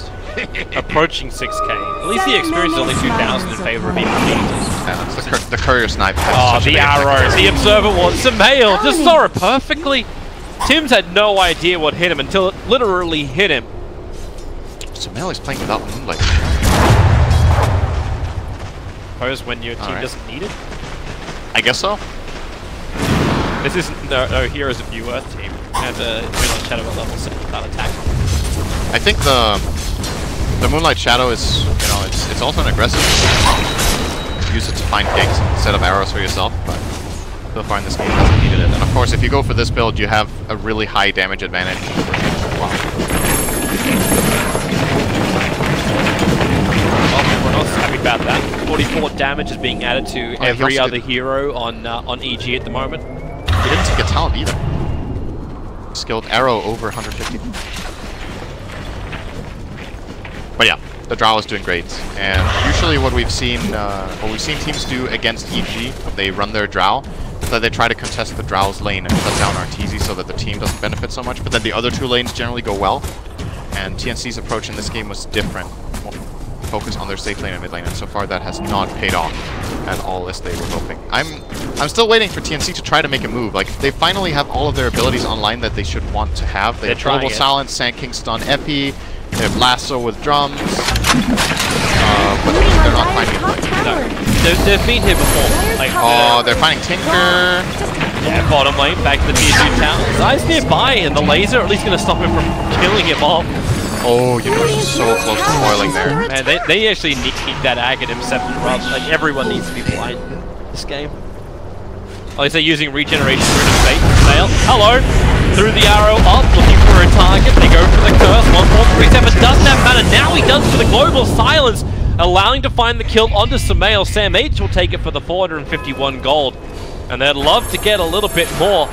approaching 6k. At least the experience is only 2,000 in favor of EG. Yeah, that's the courier snipe. Oh, the arrows, the observer ward, Samael just saw it perfectly. Tim's had no idea what hit him until it literally hit him. Samael is playing without Moonlight. Suppose when your team doesn't need it? I guess so. This isn't no Heroes of New Earth team. And Moonlight Shadow at level 7 without attack. I think the Moonlight Shadow is, you know, it's also an aggressive. Use it to find gigs instead of arrows for yourself, but so far in this game hasn't needed it. And of course, if you go for this build, you have a really high damage advantage. Wow. Everyone else is happy about that. 44 damage is being added to every other hero on EG at the moment. He didn't take a talent either. Skilled arrow over 150. But yeah, the Drow is doing great. And usually what we've seen teams do against EG, they run their Drow, so they try to contest the Drow's lane and shut down Arteezy so that the team doesn't benefit so much. But then the other 2 lanes generally go well. And TNC's approach in this game was different. Focus on their safe lane and mid lane, and so far that has not paid off at all as they were hoping. I'm still waiting for TNC to try to make a move. Like, they finally have all of their abilities online that they should want to have. They have Global Silence, Sand King Stun, Epi, they have Lasso with drums, but they're not finding it. No. They've been here before. Like, they're finding Tinker. Yeah, bottom lane, back to the tier 2 town. Zai's nearby, and the laser at least going to stop him from killing him off. Oh, Universe is so close to spoiling there. Man, they actually need that Aghanim 7 run. Like, everyone needs to be blind in this game. At least they're using regeneration through the Samael. Hello! Through the arrow up, looking for a target. They go for the curse. 1437 doesn't have matter. Now he does for the global silence, allowing to find the kill onto Samael. Sam H will take it for the 451 gold. And they'd love to get a little bit more.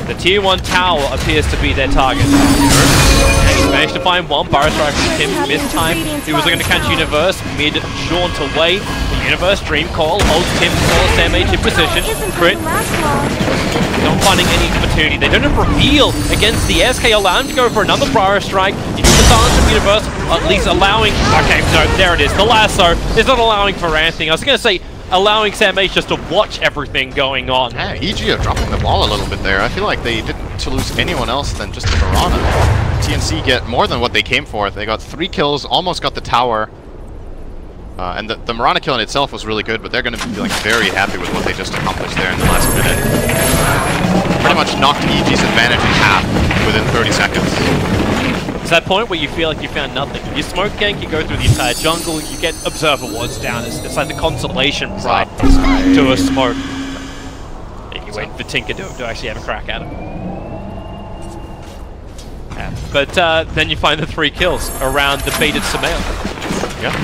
The tier 1 tower appears to be their target. And he's managed to find one. Burrow strike from Tim this time. He was looking to catch Universe mid-jaunt away. The Universe Dream Call holds Tim for Sam H in position. Crit. Not finding any opportunity. They don't have reveal against the SK, allow him to go for another Burrow strike. You get the silence from Universe, at least allowing... Okay, so there it is. The lasso is not allowing for anything. I was going to say, allowing Sam H just to watch everything going on. Yeah, EG are dropping the ball a little bit there. I feel like they didn't to lose anyone else than just the Mirana. TNC get more than what they came for. They got 3 kills, almost got the tower. And the Mirana kill in itself was really good, but they're going to be feeling very happy with what they just accomplished there in the last minute. Pretty much knocked EG's advantage in half within 30 seconds. that point where you feel like you found nothing. You smoke gank, you go through the entire jungle, you get observer wards down. It's like the consolation prize to a smoke. And you wait for Tinker to actually have a crack at him. Yeah. But then you find the 3 kills around the baited Samael. Yeah.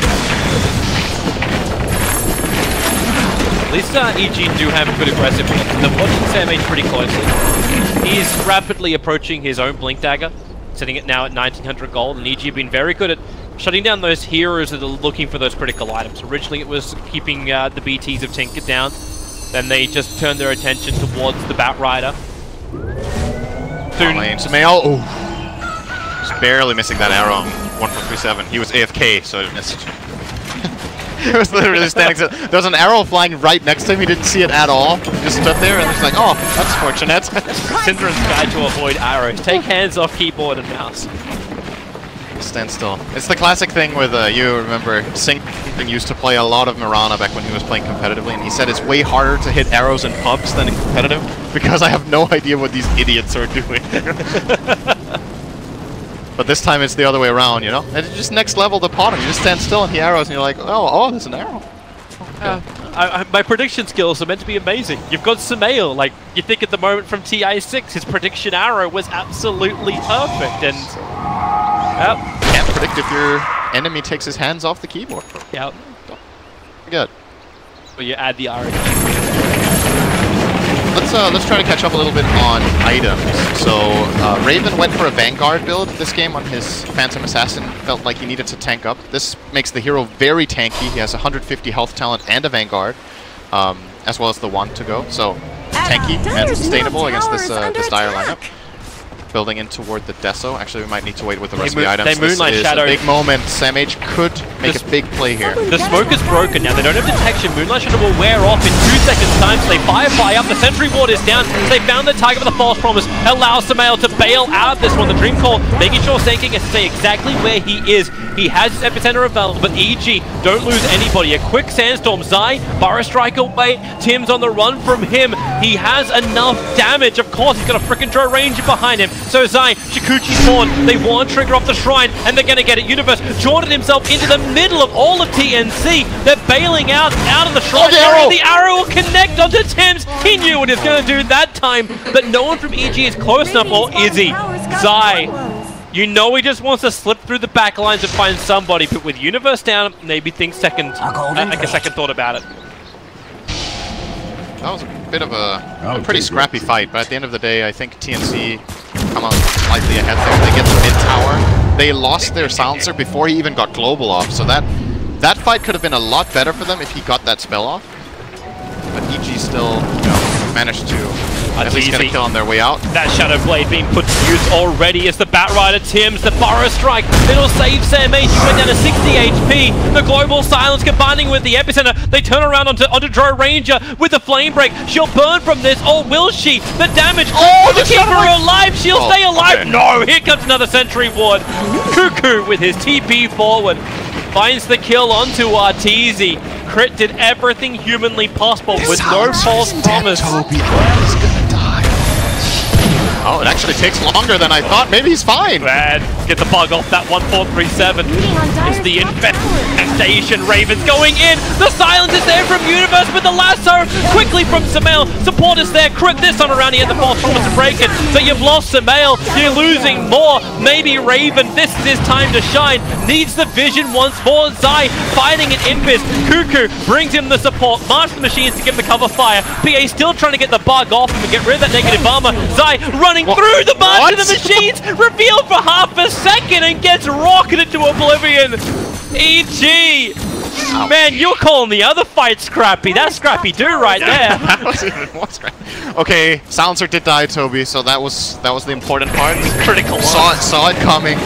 At least EG do have a good aggressive blink. They're watching SamH pretty closely. He's rapidly approaching his own Blink Dagger, sitting it now at 1900 gold, and EG have been very good at shutting down those heroes that are looking for those critical items. Originally it was keeping the BTs of Tinker down, then they just turned their attention towards the Batrider. Soon Samael, just barely missing that arrow on 1437. He was AFK, so it missed. He was literally standing still. There was an arrow flying right next to him. He didn't see it at all. He just stood there and was like, oh, that's fortunate. Syndra's guide to avoid arrows. Take hands off keyboard and mouse. Stand still. It's the classic thing with, you remember, Sync used to play a lot of Mirana back when he was playing competitively, and he said it's way harder to hit arrows in pubs than in competitive, because I have no idea what these idiots are doing. But this time it's the other way around, you know? And it's just next level the potting. You just stand still and he arrows and you're like, oh, there's an arrow. Okay. My prediction skills are meant to be amazing. You've got Samael, like, you think at the moment from TI6, his prediction arrow was absolutely perfect, and... Can't predict if your enemy takes his hands off the keyboard. Yep. Good. Well, you add the RNG. Let's try to catch up a little bit on items. So Raven went for a Vanguard build this game on his Phantom Assassin. Felt like he needed to tank up. This makes the hero very tanky. He has 150 health talent and a Vanguard, as well as the wand to go. So tanky and sustainable against this dire lineup. Building in toward the Deso. Actually, we might need to wait with the rest of the items. They Moonlight Shadow. This is a big moment. SamH could make a big play here. The smoke is broken now. They don't have detection. Moonlight Shadow will wear off in 2 seconds time, so they fly up. The sentry ward is down. They found the target with a false promise. Allows Samael to bail out of this one. The Dream Call making sure Senking has to stay exactly where he is. He has his epicenter available, but EG don't lose anybody. A quick sandstorm. Zai, Burrow Strike away. Tim's on the run from him. He has enough damage. Of course, he's got a frickin' Drow Ranger behind him. So Zai, Shikuchi's pawn, they want trigger off the shrine, and they're gonna get it. Universe jaunted himself into the middle of all of TNC. They're bailing out of the shrine. The arrow will connect onto Tim's. He knew what he was gonna do that time, but no one from EG is close enough, or is he? Zai, you know he just wants to slip through the back lines and find somebody, but with Universe down, maybe think second thought about it. That was a bit of a pretty scrappy fight, but at the end of the day, I think TNC come out slightly ahead there. They get the mid-tower. They lost their silencer before he even got global off, so that fight could have been a lot better for them if he got that spell off. But EG still managed to at least get a kill on their way out. That Shadow Blade being put to use already as the Batrider Tims, the Burrow Strike. It'll save SamH. He went down to 60 HP. The Global Silence combining with the Epicenter. They turn around onto Drow Ranger with the Flame Break. She'll burn from this. Oh, will she? The damage. Oh, to keep her alive. She'll stay alive. Okay. No, here comes another Sentry Ward. Cuckoo with his TP forward. Finds the kill onto Arteezy. Crit did everything humanly possible with no false promise. Oh, it actually takes longer than I thought. Maybe he's fine. Bad. Get the bug off that 1437. It's the infestation. Raven's going in. The silence is there from Universe with the lasso. Quickly from Samael. Support is there. Crit this time around. He had the false promise to break it. So you've lost Samael. You're losing more. Maybe Raven. This is his time to shine. Needs the vision once more. Zai fighting an Invis. Cuckoo brings him the support. Master Machines to give him the cover fire. PA still trying to get the bug off him and get rid of that negative armor. Zai running through the Master of the Machines. Revealed for half a second and gets rocketed to oblivion. EG! Ouch. Man, you're calling the other fight scrappy. That's scrappy do right there. That was even more scrappy. Okay, Silencer did die, Toby, so that was the important part. Critical. Saw it coming.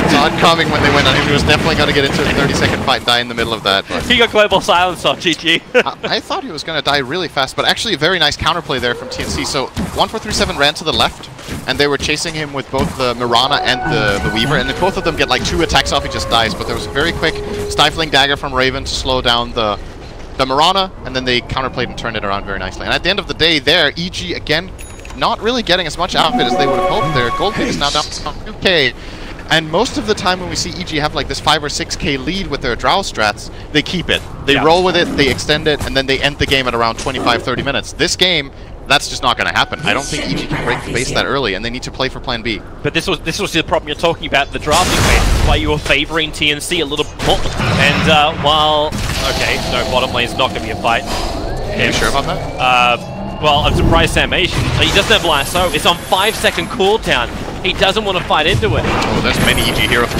Saw it coming when they went on him. He was definitely going to get into a 30-second fight and die in the middle of that. But he got Global Silence off, GG. I thought he was going to die really fast, but actually a very nice counterplay there from TNC. So 1437 ran to the left, and they were chasing him with both the Mirana and the Weaver, and if both of them get like 2 attacks off, he just dies. But there was a very quick Stifling Dagger from Raven to slow down the Mirana, and then they counterplayed and turned it around very nicely. And at the end of the day there, EG again not really getting as much out of it as they would have hoped. Their gold lead is now down to 2K. And most of the time when we see EG have like this 5 or 6k lead with their Drow strats, they keep it. They roll with it, they extend it, and then they end the game at around 25-30 minutes. This game, that's just not going to happen. I don't think EG can break the base that early, and they need to play for plan B. But this was the problem you're talking about, the drafting phase, why you were favoring TNC a little more. And while, okay, no, bottom lane's not going to be a fight. Are you sure about that? Well, I'm surprised Sam Asian, he doesn't have lasso, it's on 5-second cooldown. He doesn't want to fight into it. Oh, there's many EG heroes.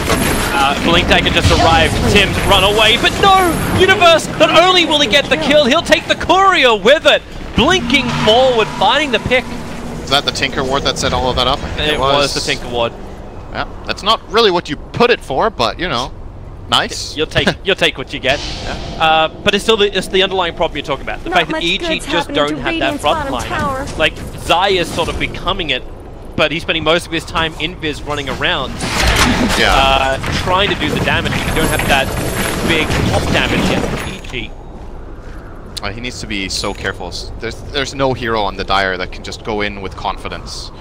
Blink Dagger just arrived. Tim's run away, but no! Universe, not only will he get the kill, he'll take the courier with it. Blinking forward, finding the pick. Is that the Tinker Ward that set all of that up? It was the Tinker Ward. Yeah, that's not really what you put it for, but you know, nice. You'll take what you get. Yeah. But it's still the underlying problem you're talking about. The fact that EG just don't have that front line. Like Zai is sort of becoming it, but he's spending most of his time invis running around, trying to do the damage. You don't have that big top damage yet from EG. He needs to be so careful. There's no hero on the Dire that can just go in with confidence.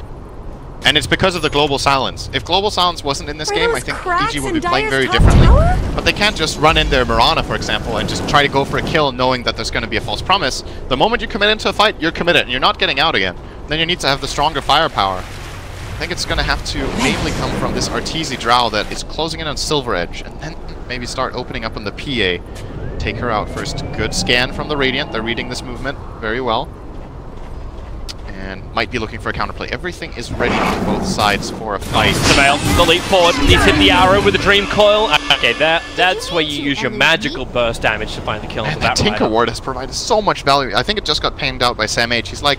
And it's because of the Global Silence. If Global Silence wasn't in this game, I think EG would be playing very differently. But they can't just run in their Mirana, for example, and just try to go for a kill knowing that there's going to be a false promise. The moment you commit into a fight, you're committed, and you're not getting out again. Then you need to have the stronger firepower. I think it's going to have to mainly come from this Arteezy Drow that is closing in on Silver Edge, and then maybe start opening up on the PA. Take her out first. Good scan from the Radiant. They're reading this movement very well. And might be looking for a counterplay. Everything is ready on both sides for a fight. Surveil, the leap forward. He's hit the arrow with the Dream Coil. Okay, that's where you use your magical burst damage to find the kill. And that Tinker Ward has provided so much value. I think it just got panned out by Sam H. He's like,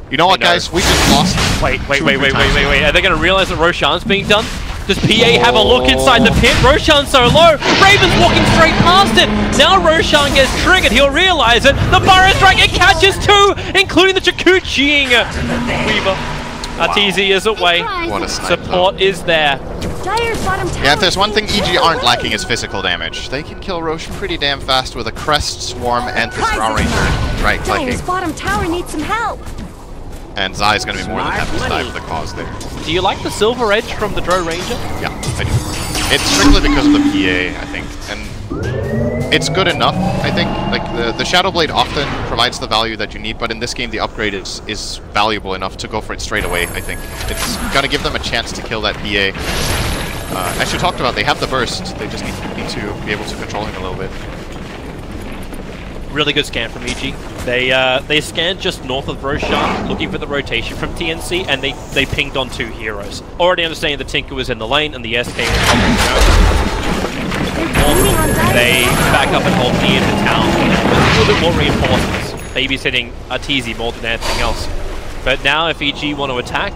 you know what, guys? We just lost. Wait. Are they going to realize that Roshan's being done? Does PA have a look inside the pit? Roshan's so low. Raven's walking straight past it. Now Roshan gets triggered. He'll realize it. The Burrow Strike, it catches two, including the Chikuchiing Weaver. Arteezy is away. What a snipe, Support is there. Yeah, if there's one thing EG aren't lacking is physical damage. They can kill Rosh pretty damn fast with a Crest, Swarm, and this Drow Ranger right-clicking. Dire's bottom tower needs some help. And Zai's going to be more than happy to die for the cause there. Do you like the Silver Edge from the Drow Ranger? Yeah, I do. It's strictly because of the PA, I think. And it's good enough, I think. Like, the Shadow Blade often provides the value that you need, but in this game the upgrade is valuable enough to go for it straight away, I think. It's going to give them a chance to kill that PA. As you talked about, they have the burst. They just need to be able to control him a little bit. Really good scan from EG. They scanned just north of Roshan, looking for the rotation from TNC, and they pinged on two heroes. Already understanding the Tinker was in the lane and the SK was coming down. They back up and hold me into town. A little bit more reinforcements, babysitting Arteezy more than anything else. But now if EG want to attack,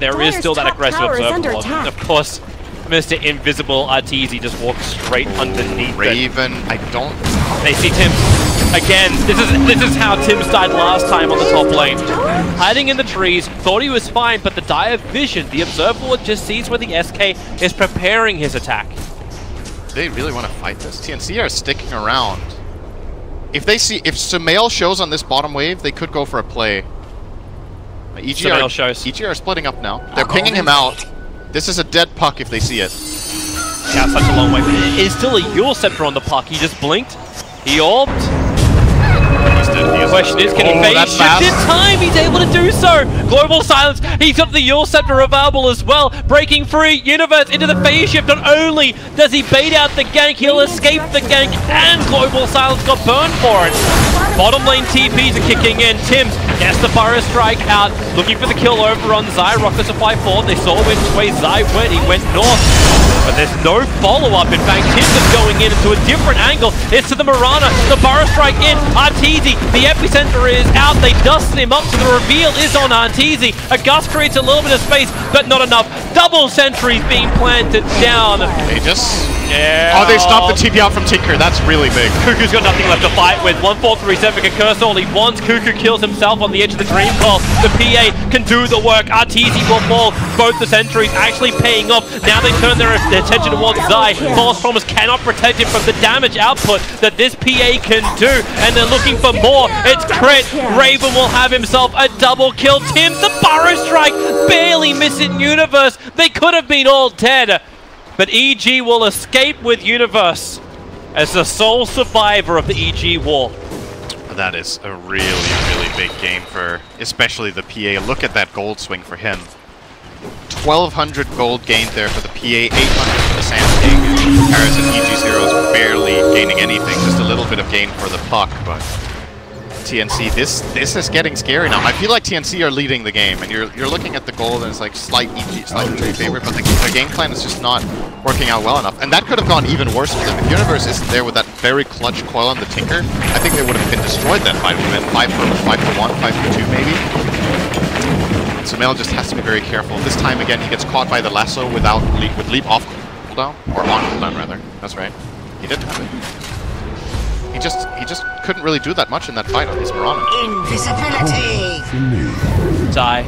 there is still that aggressive observer lord. Of course, Mr. Invisible Arteezy just walks straight underneath Raven, I don't... They see Tim. Again, this is how Tim's died last time on the top lane. Hiding in the trees, thought he was fine, but the Dire Vision, the Observer just sees where the SK is preparing his attack. They really want to fight this? TNC are sticking around. If Sumail shows on this bottom wave, they could go for a play. EG are splitting up now. They're pinging him out. This is a dead puck if they see it. Yeah, such a long way. It's still a Yule Scepter on the puck. He just blinked. He orbed. The question is, can he fade shift in time? He's able to do so. Global Silence. He's got the Yule Scepter available as well. Breaking free. Universe into the phase shift. Not only does he bait out the gank, he'll escape the gank, and Global Silence got burned for it. Bottom lane TPs are kicking in. Tims gets the Burrow Strike out. Looking for the kill over on Zai. Rocket Supply forward. They saw which way Zai went. He went north. But there's no follow-up. In fact, Tims is going in into a different angle. It's to the Mirana. The Burrow Strike in. Arteezy. The epicenter is out. They dusted him up, so the reveal is on Arteezy. A gust creates a little bit of space, but not enough. Double sentries being planted down. They just... Yeah. Oh, they stopped the TP out from Tinker. That's really big. Cuckoo's got nothing left to fight with. 1437 can curse all he wants. Cuckoo kills himself on the edge of the Dream Call. The PA can do the work. Arteezy will fall. Both the sentries actually paying off. Now they turn their attention towards Zai. False Promise cannot protect him from the damage output that this PA can do. And they're looking for more. It's crit. Raven will have himself a double kill. Tim, the Burrow Strike barely missing Universe. They could have been all dead. But EG will escape with Universe as the sole survivor of the EG war. That is a really, really big game for especially the PA. Look at that gold swing for him. 1,200 gold gained there for the PA, 800 for the Sandpig. In comparison, EG0 is barely gaining anything, just a little bit of gain for the puck, but TNC, this is getting scary now. I feel like TNC are leading the game, and you're looking at the gold and it's like slight EG, slight EG favorite, but their game plan is just not working out well enough. And that could have gone even worse for them. If Universe isn't there with that very clutch coil on the Tinker, I think they would have been destroyed that fight. It would have been 5 for 1, 5 for 2 maybe. So Mel just has to be very careful. This time again, he gets caught by the lasso with leap off cooldown, or on cooldown rather. That's right. He did have it. He just couldn't really do that much in that fight on his Mirana. Invisibility. Die.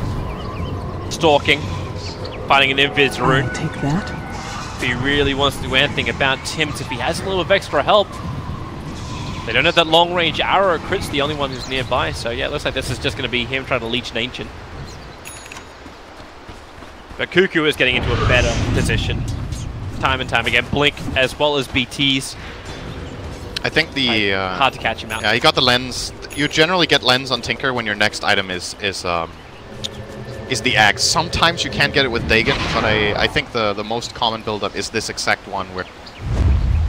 Stalking. Finding an invis rune. Take that. If he really wants to do anything about Tims, if he has a little bit of extra help. They don't have that long range arrow. Crit's the only one who's nearby. So yeah, it looks like this is just going to be him trying to leech an Ancient. But Cuckoo is getting into a better position. Time and time again. Blink as well as BTs. I think the hard to catch him out. Yeah, he got the lens. You generally get lens on Tinker when your next item is the axe. Sometimes you can get it with Dagon, but I think the most common build-up is this exact one where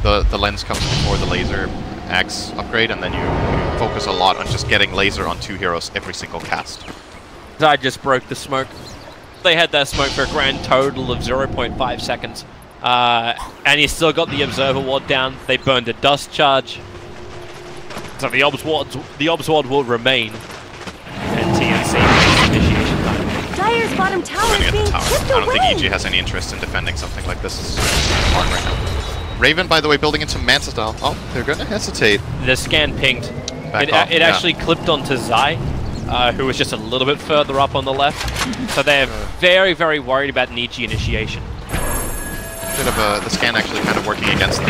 the lens comes before the laser axe upgrade, and then you focus a lot on just getting laser on 2 heroes every single cast. I just broke the smoke. They had that smoke for a grand total of 0.5 seconds. And he's still got the Observer Ward down. They burned a Dust Charge. So the Obs Ward will remain. And TNC initiation time. Dire's bottom tower is being chipped away. I don't think EG has any interest in defending something like this. It's hard right now. Raven, by the way, building into Manta style. Oh, they're going to hesitate. The scan pinged. It actually clipped onto Zai, who was just a little bit further up on the left. So they're very, very worried about an EG initiation. Bit of the scan actually kind of working against them.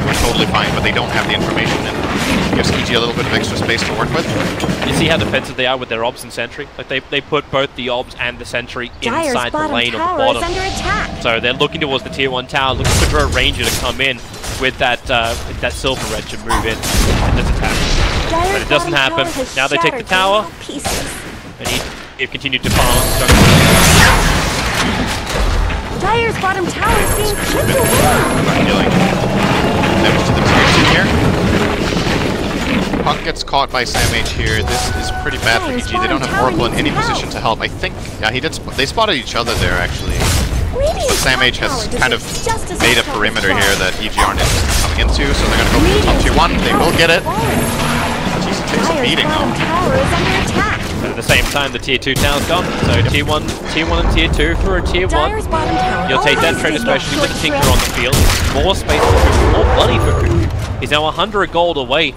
We're totally fine, but they don't have the information, and it gives EG a little bit of extra space to work with. You see how defensive they are with their Obs and Sentry? Like they put both the Obs and the Sentry inside the lane on the bottom. Under attack. So they're looking towards the tier 1 tower, looking for a Ranger to come in with that Silver Red to move in and just attack. But it doesn't happen. Now they take the tower, and he've continued to farm. Dire's bottom tower is being chipped away. Dealing damage to the tier 2 here. Puck gets caught by Sam H here. This is pretty bad for EG. They don't have Oracle in any position to help. I think, yeah, they spotted each other there actually. But Sam H has kind of made a perimeter here that EG aren't coming into, so they're going to go for the top tier 1. They will get it. Jeez, it takes a beating though. But at the same time, the tier 2 tower's gone. So tier 1 and tier 2 for a tier 1. You'll take that trade, especially with the Tinker on the field. More space for Cuckoo, more money for Cuckoo. He's now 100 gold away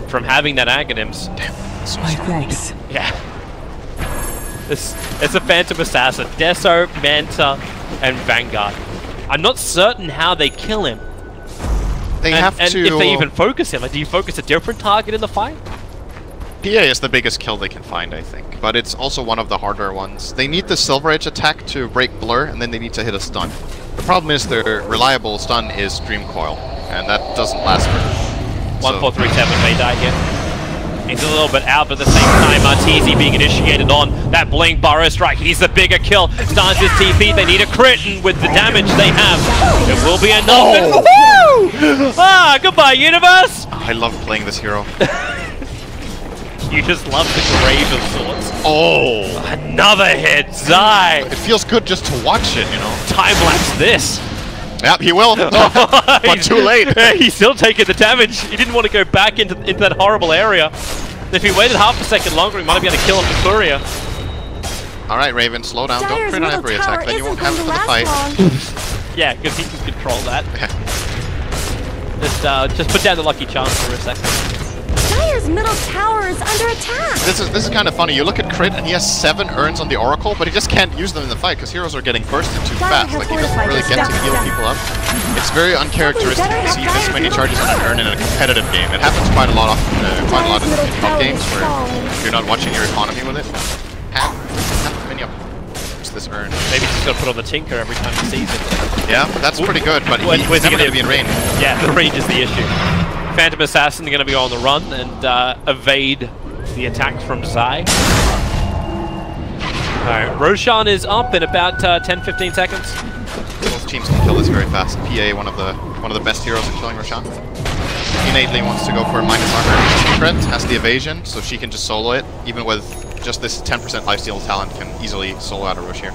from having that Aghanims. Damn. Why, thanks. Yeah. It's a Phantom Assassin. Deso, Manta, and Vanguard. I'm not certain how they kill him. They have to... And if they even focus him. Like, do you focus a different target in the fight? PA is the biggest kill they can find, I think. But it's also one of the harder ones. They need the Silver Edge attack to break Blur, and then they need to hit a stun. The problem is their reliable stun is Dream Coil, and that doesn't last for... 1437 may die here. He's a little bit out, but at the same time, Arteezy being initiated on that Blink Burrow Strike. He's the bigger kill. Starts his TP. They need a crit, and with the damage they have, it will be enough. Oh! Ah, goodbye, Universe! I love playing this hero. You just love the Grave of Swords. Oh! Another hit, Zai! It feels good just to watch it, you know? Time-lapse this. Yep, he will. But too late. He's still taking the damage. He didn't want to go back into that horrible area. If he waited half a second longer, he might have been able to kill him with Courier. Alright, Raven, slow down. Don't crit on every attack, then you won't have it for the fight. Yeah, because he can control that. Just put down the Lucky Charm for a second. Dire's middle tower is under attack. This is kind of funny. You look at Crit and he has 7 urns on the Oracle, but he just can't use them in the fight because heroes are getting bursted too fast. Like he doesn't really get to heal people up. It's very uncharacteristic to see this many charges on an urn in a competitive game. It happens quite a lot in top games where you're not watching your economy with it. Half many up. boost this urn. Maybe he's got to put on the Tinker every time he sees it. Yeah, that's pretty good, but he's never going to be in range. Yeah, the range is the issue. Phantom Assassin going to be on the run and evade the attacks from Zai. Alright, Roshan is up in about 10-15 seconds. Both teams can kill this very fast. PA, one of the best heroes in killing Roshan. Innately wants to go for minus armor. Secret has the evasion, so she can just solo it. Even with just this 10% lifesteal talent, can easily solo out a Rosh here.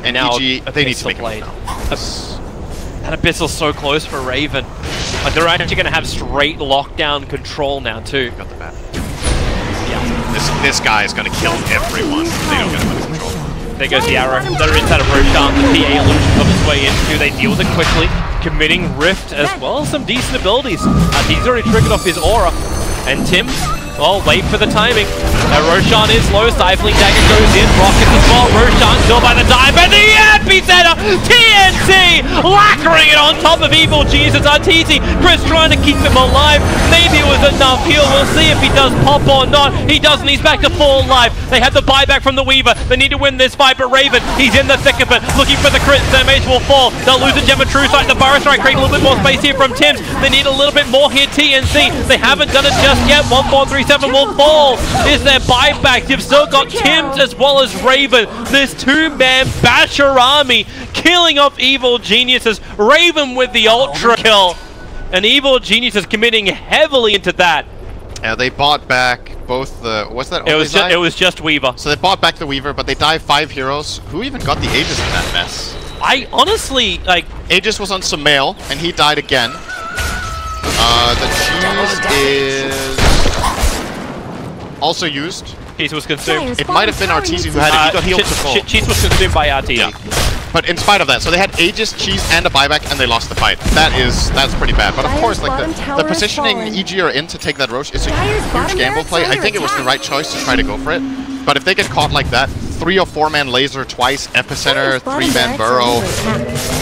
And now EG, they need to make it now. That Abyssal's so close for Raven. But they're actually going to have straight lockdown control now too. Got the bat. Yeah. This guy is going to kill everyone. They don't get him under control. There goes the arrow. They're inside of Roshan. The PA illusion on his way in. Do they deal with it quickly? Committing Rift as well as some decent abilities. He's already triggered off his aura. And Tim, well, wait for the timing. Roshan is low. Stifling Dagger goes in. Rockets as well. Roshan still by the dive. And the epicenter! TNC! Lacquering it on top of Evil Jesus. Arteezy. Chris trying to keep him alive. Maybe it was enough heal. We'll see if he does pop or not. He doesn't. He's back to full life. They had the buyback from the Weaver. They need to win this fight, but Raven, he's in the thick of it. Looking for the crit. Damage will fall. They'll lose a Gem of True Sight. The Burrow Strike create a little bit more space here from Tims. They need a little bit more here, TNC. They haven't done it just yet. 1437 will fall. Is their buyback? You've still got Tims as well as Raven. This two-man Basher army killing off Evil Geniuses. Raven with the ultra kill. And Evil Geniuses committing heavily into that. Yeah, they bought back both the... What's that? It was just Weaver. So they bought back the Weaver, but they dive 5 heroes. Who even got the Aegis in that mess? I honestly, like... Aegis was on Sumail, and he died again. The cheese is... also used. Cheese was consumed. It might have been Arteezy who had it. He got healed to full. Cheese was consumed by Arteezy. Yeah. But in spite of that, so they had Aegis, Cheese, and a buyback, and they lost the fight. That's pretty bad. But of course, like the positioning EG are in to take that Rosh is a huge gamble play. I think it was the right choice to try to go for it. But if they get caught like that, 3 or 4-man laser twice, epicenter, 3-man burrow,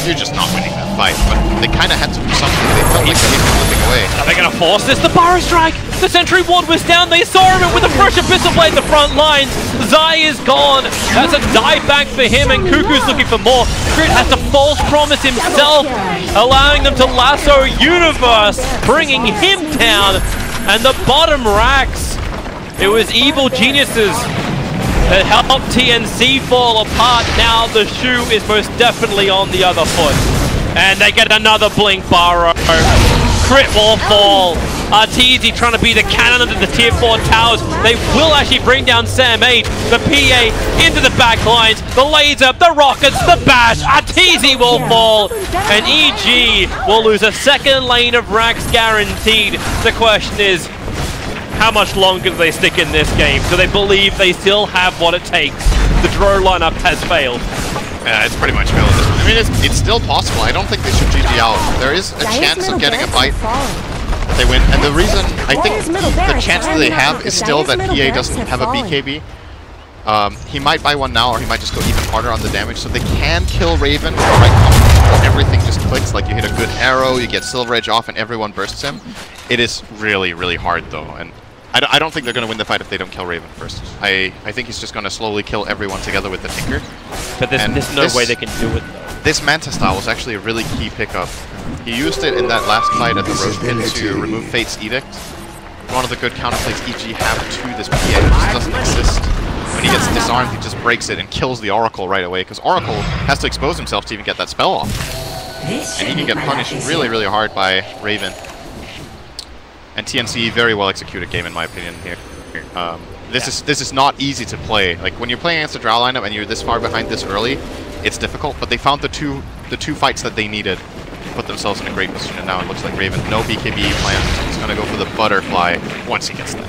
you're just not winning that fight. But they kind of had to do something. They felt like they were flipping away. Are they going to force this? The Burrow Strike! The Sentry Ward was down. They saw him with a fresh Abyssal Blade in the front lines. Zai is gone. That's a dive back for him, and Cuckoo's looking for more. Crit has to false promise himself, allowing them to lasso Universe, bringing him down. And the bottom racks. It was Evil Geniuses that helped TNC fall apart. Now the shoe is most definitely on the other foot. And they get another Blink Burrow. Crit will fall. Arteezy trying to be the cannon under the tier 4 towers. They will actually bring down Sam 8. The PA into the back lines. The laser, the rockets, the bash. Arteezy will fall. And EG will lose a second lane of racks guaranteed. The question is, how much longer do they stick in this game? Do they believe they still have what it takes? The draw lineup has failed. Yeah, it's pretty much failed at this point. I mean, it's still possible. I don't think they should GG out. There is a chance of getting a bite. They win. And the reason, I think the chance that they have is still that PA doesn't have a BKB. He might buy one now, or he might just go even harder on the damage. So they can kill Raven with the right combination. Everything just clicks. Like you hit a good arrow, you get Silver Edge off, and everyone bursts him. It is really, really hard though. And I don't think they're going to win the fight if they don't kill Raven first. I think he's just going to slowly kill everyone together with the Tinker. But there's no way they can do it though. This Manta style was actually a really key pickup. He used it in that last fight at the Rosh Pit to remove Fate's Edict. One of the good counterplays EG have to this PA. It just doesn't exist. When he gets disarmed, he just breaks it and kills the Oracle right away, because Oracle has to expose himself to even get that spell off. And he can get punished really, really hard by Raven. And TNC very well executed game in my opinion here. This is not easy to play. Like when you're playing against a draw lineup and you're this far behind this early, it's difficult. But they found the two fights that they needed to put themselves in a great position. And now it looks like Raven, no BKB plans. He's gonna go for the butterfly once he gets that.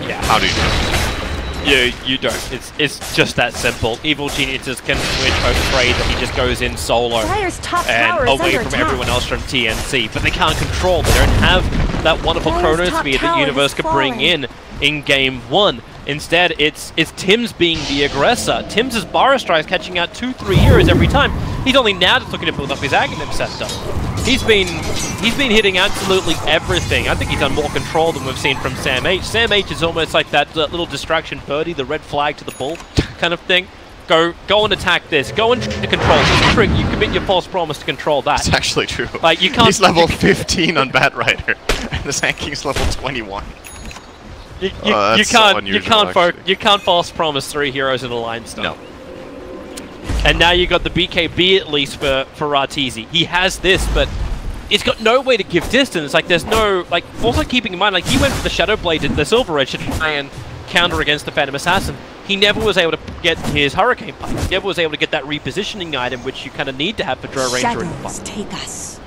Yeah. How do you do it? You don't. It's just that simple. Evil Geniuses can win over trade that he just goes in solo and away from everyone else from TNC, but they can't control. They don't have that wonderful chronosphere that Universe could bring in game 1. Instead, it's Tims being the aggressor. Tims' Burrow Strike catching out 2-3 heroes every time. He's only now just looking to build up his Aghanim Scepter. He's been hitting absolutely everything. I think he's done more control than we've seen from Sam H. Sam H is almost like that little distraction birdie, the red flag to the bull kind of thing. Go and attack this. Go and try to control this. Trick, you commit your false promise to control that. It's actually true. Like, you can't... He's level 15 on Bat Rider, and the Sand King's level 21. You can't false promise 3 heroes in a line style. No. And now you got the BKB at least for Arteezy. He has this, but it's got no way to give distance. Like, there's no... Like, also keeping in mind, like, he went for the Shadow Blade and the Silver Edge to try and counter against the Phantom Assassin. He never was able to get his Hurricane Pipe. He never was able to get that repositioning item, which you kind of need to have for Drow Ranger in the fight. Take us.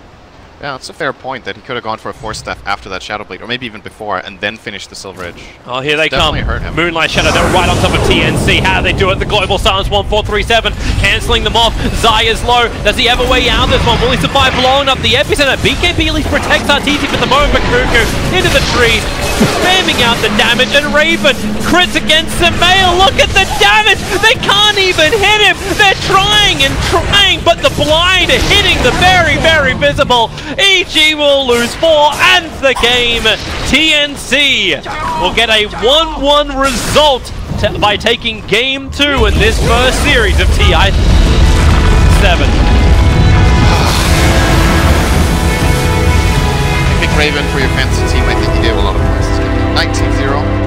Yeah, that's a fair point that he could have gone for a Force Staff after that Shadow Blade, or maybe even before, and then finished the Silver Edge. Oh, here they come. Hurt him. Moonlight Shadow, they're right on top of TNC. How do they do it? The Global Silence 1437, cancelling them off. Zaya's low. Does he have a way out of this one? Will he survive blowing up the epicenter? BKB at least protects Arteezy for the moment, but Cuckoo into the trees, spamming out the damage, and Raven crits against Samael. Look at the damage! They can't even hit him! They're trying and trying, but the blind hitting the very, very visible. EG will lose 4 and the game. TNC will get a 1-1 result by taking game 2 in this first series of TI 7. I think Raven, for your fantasy team, I think you gave a lot of points. 19-0.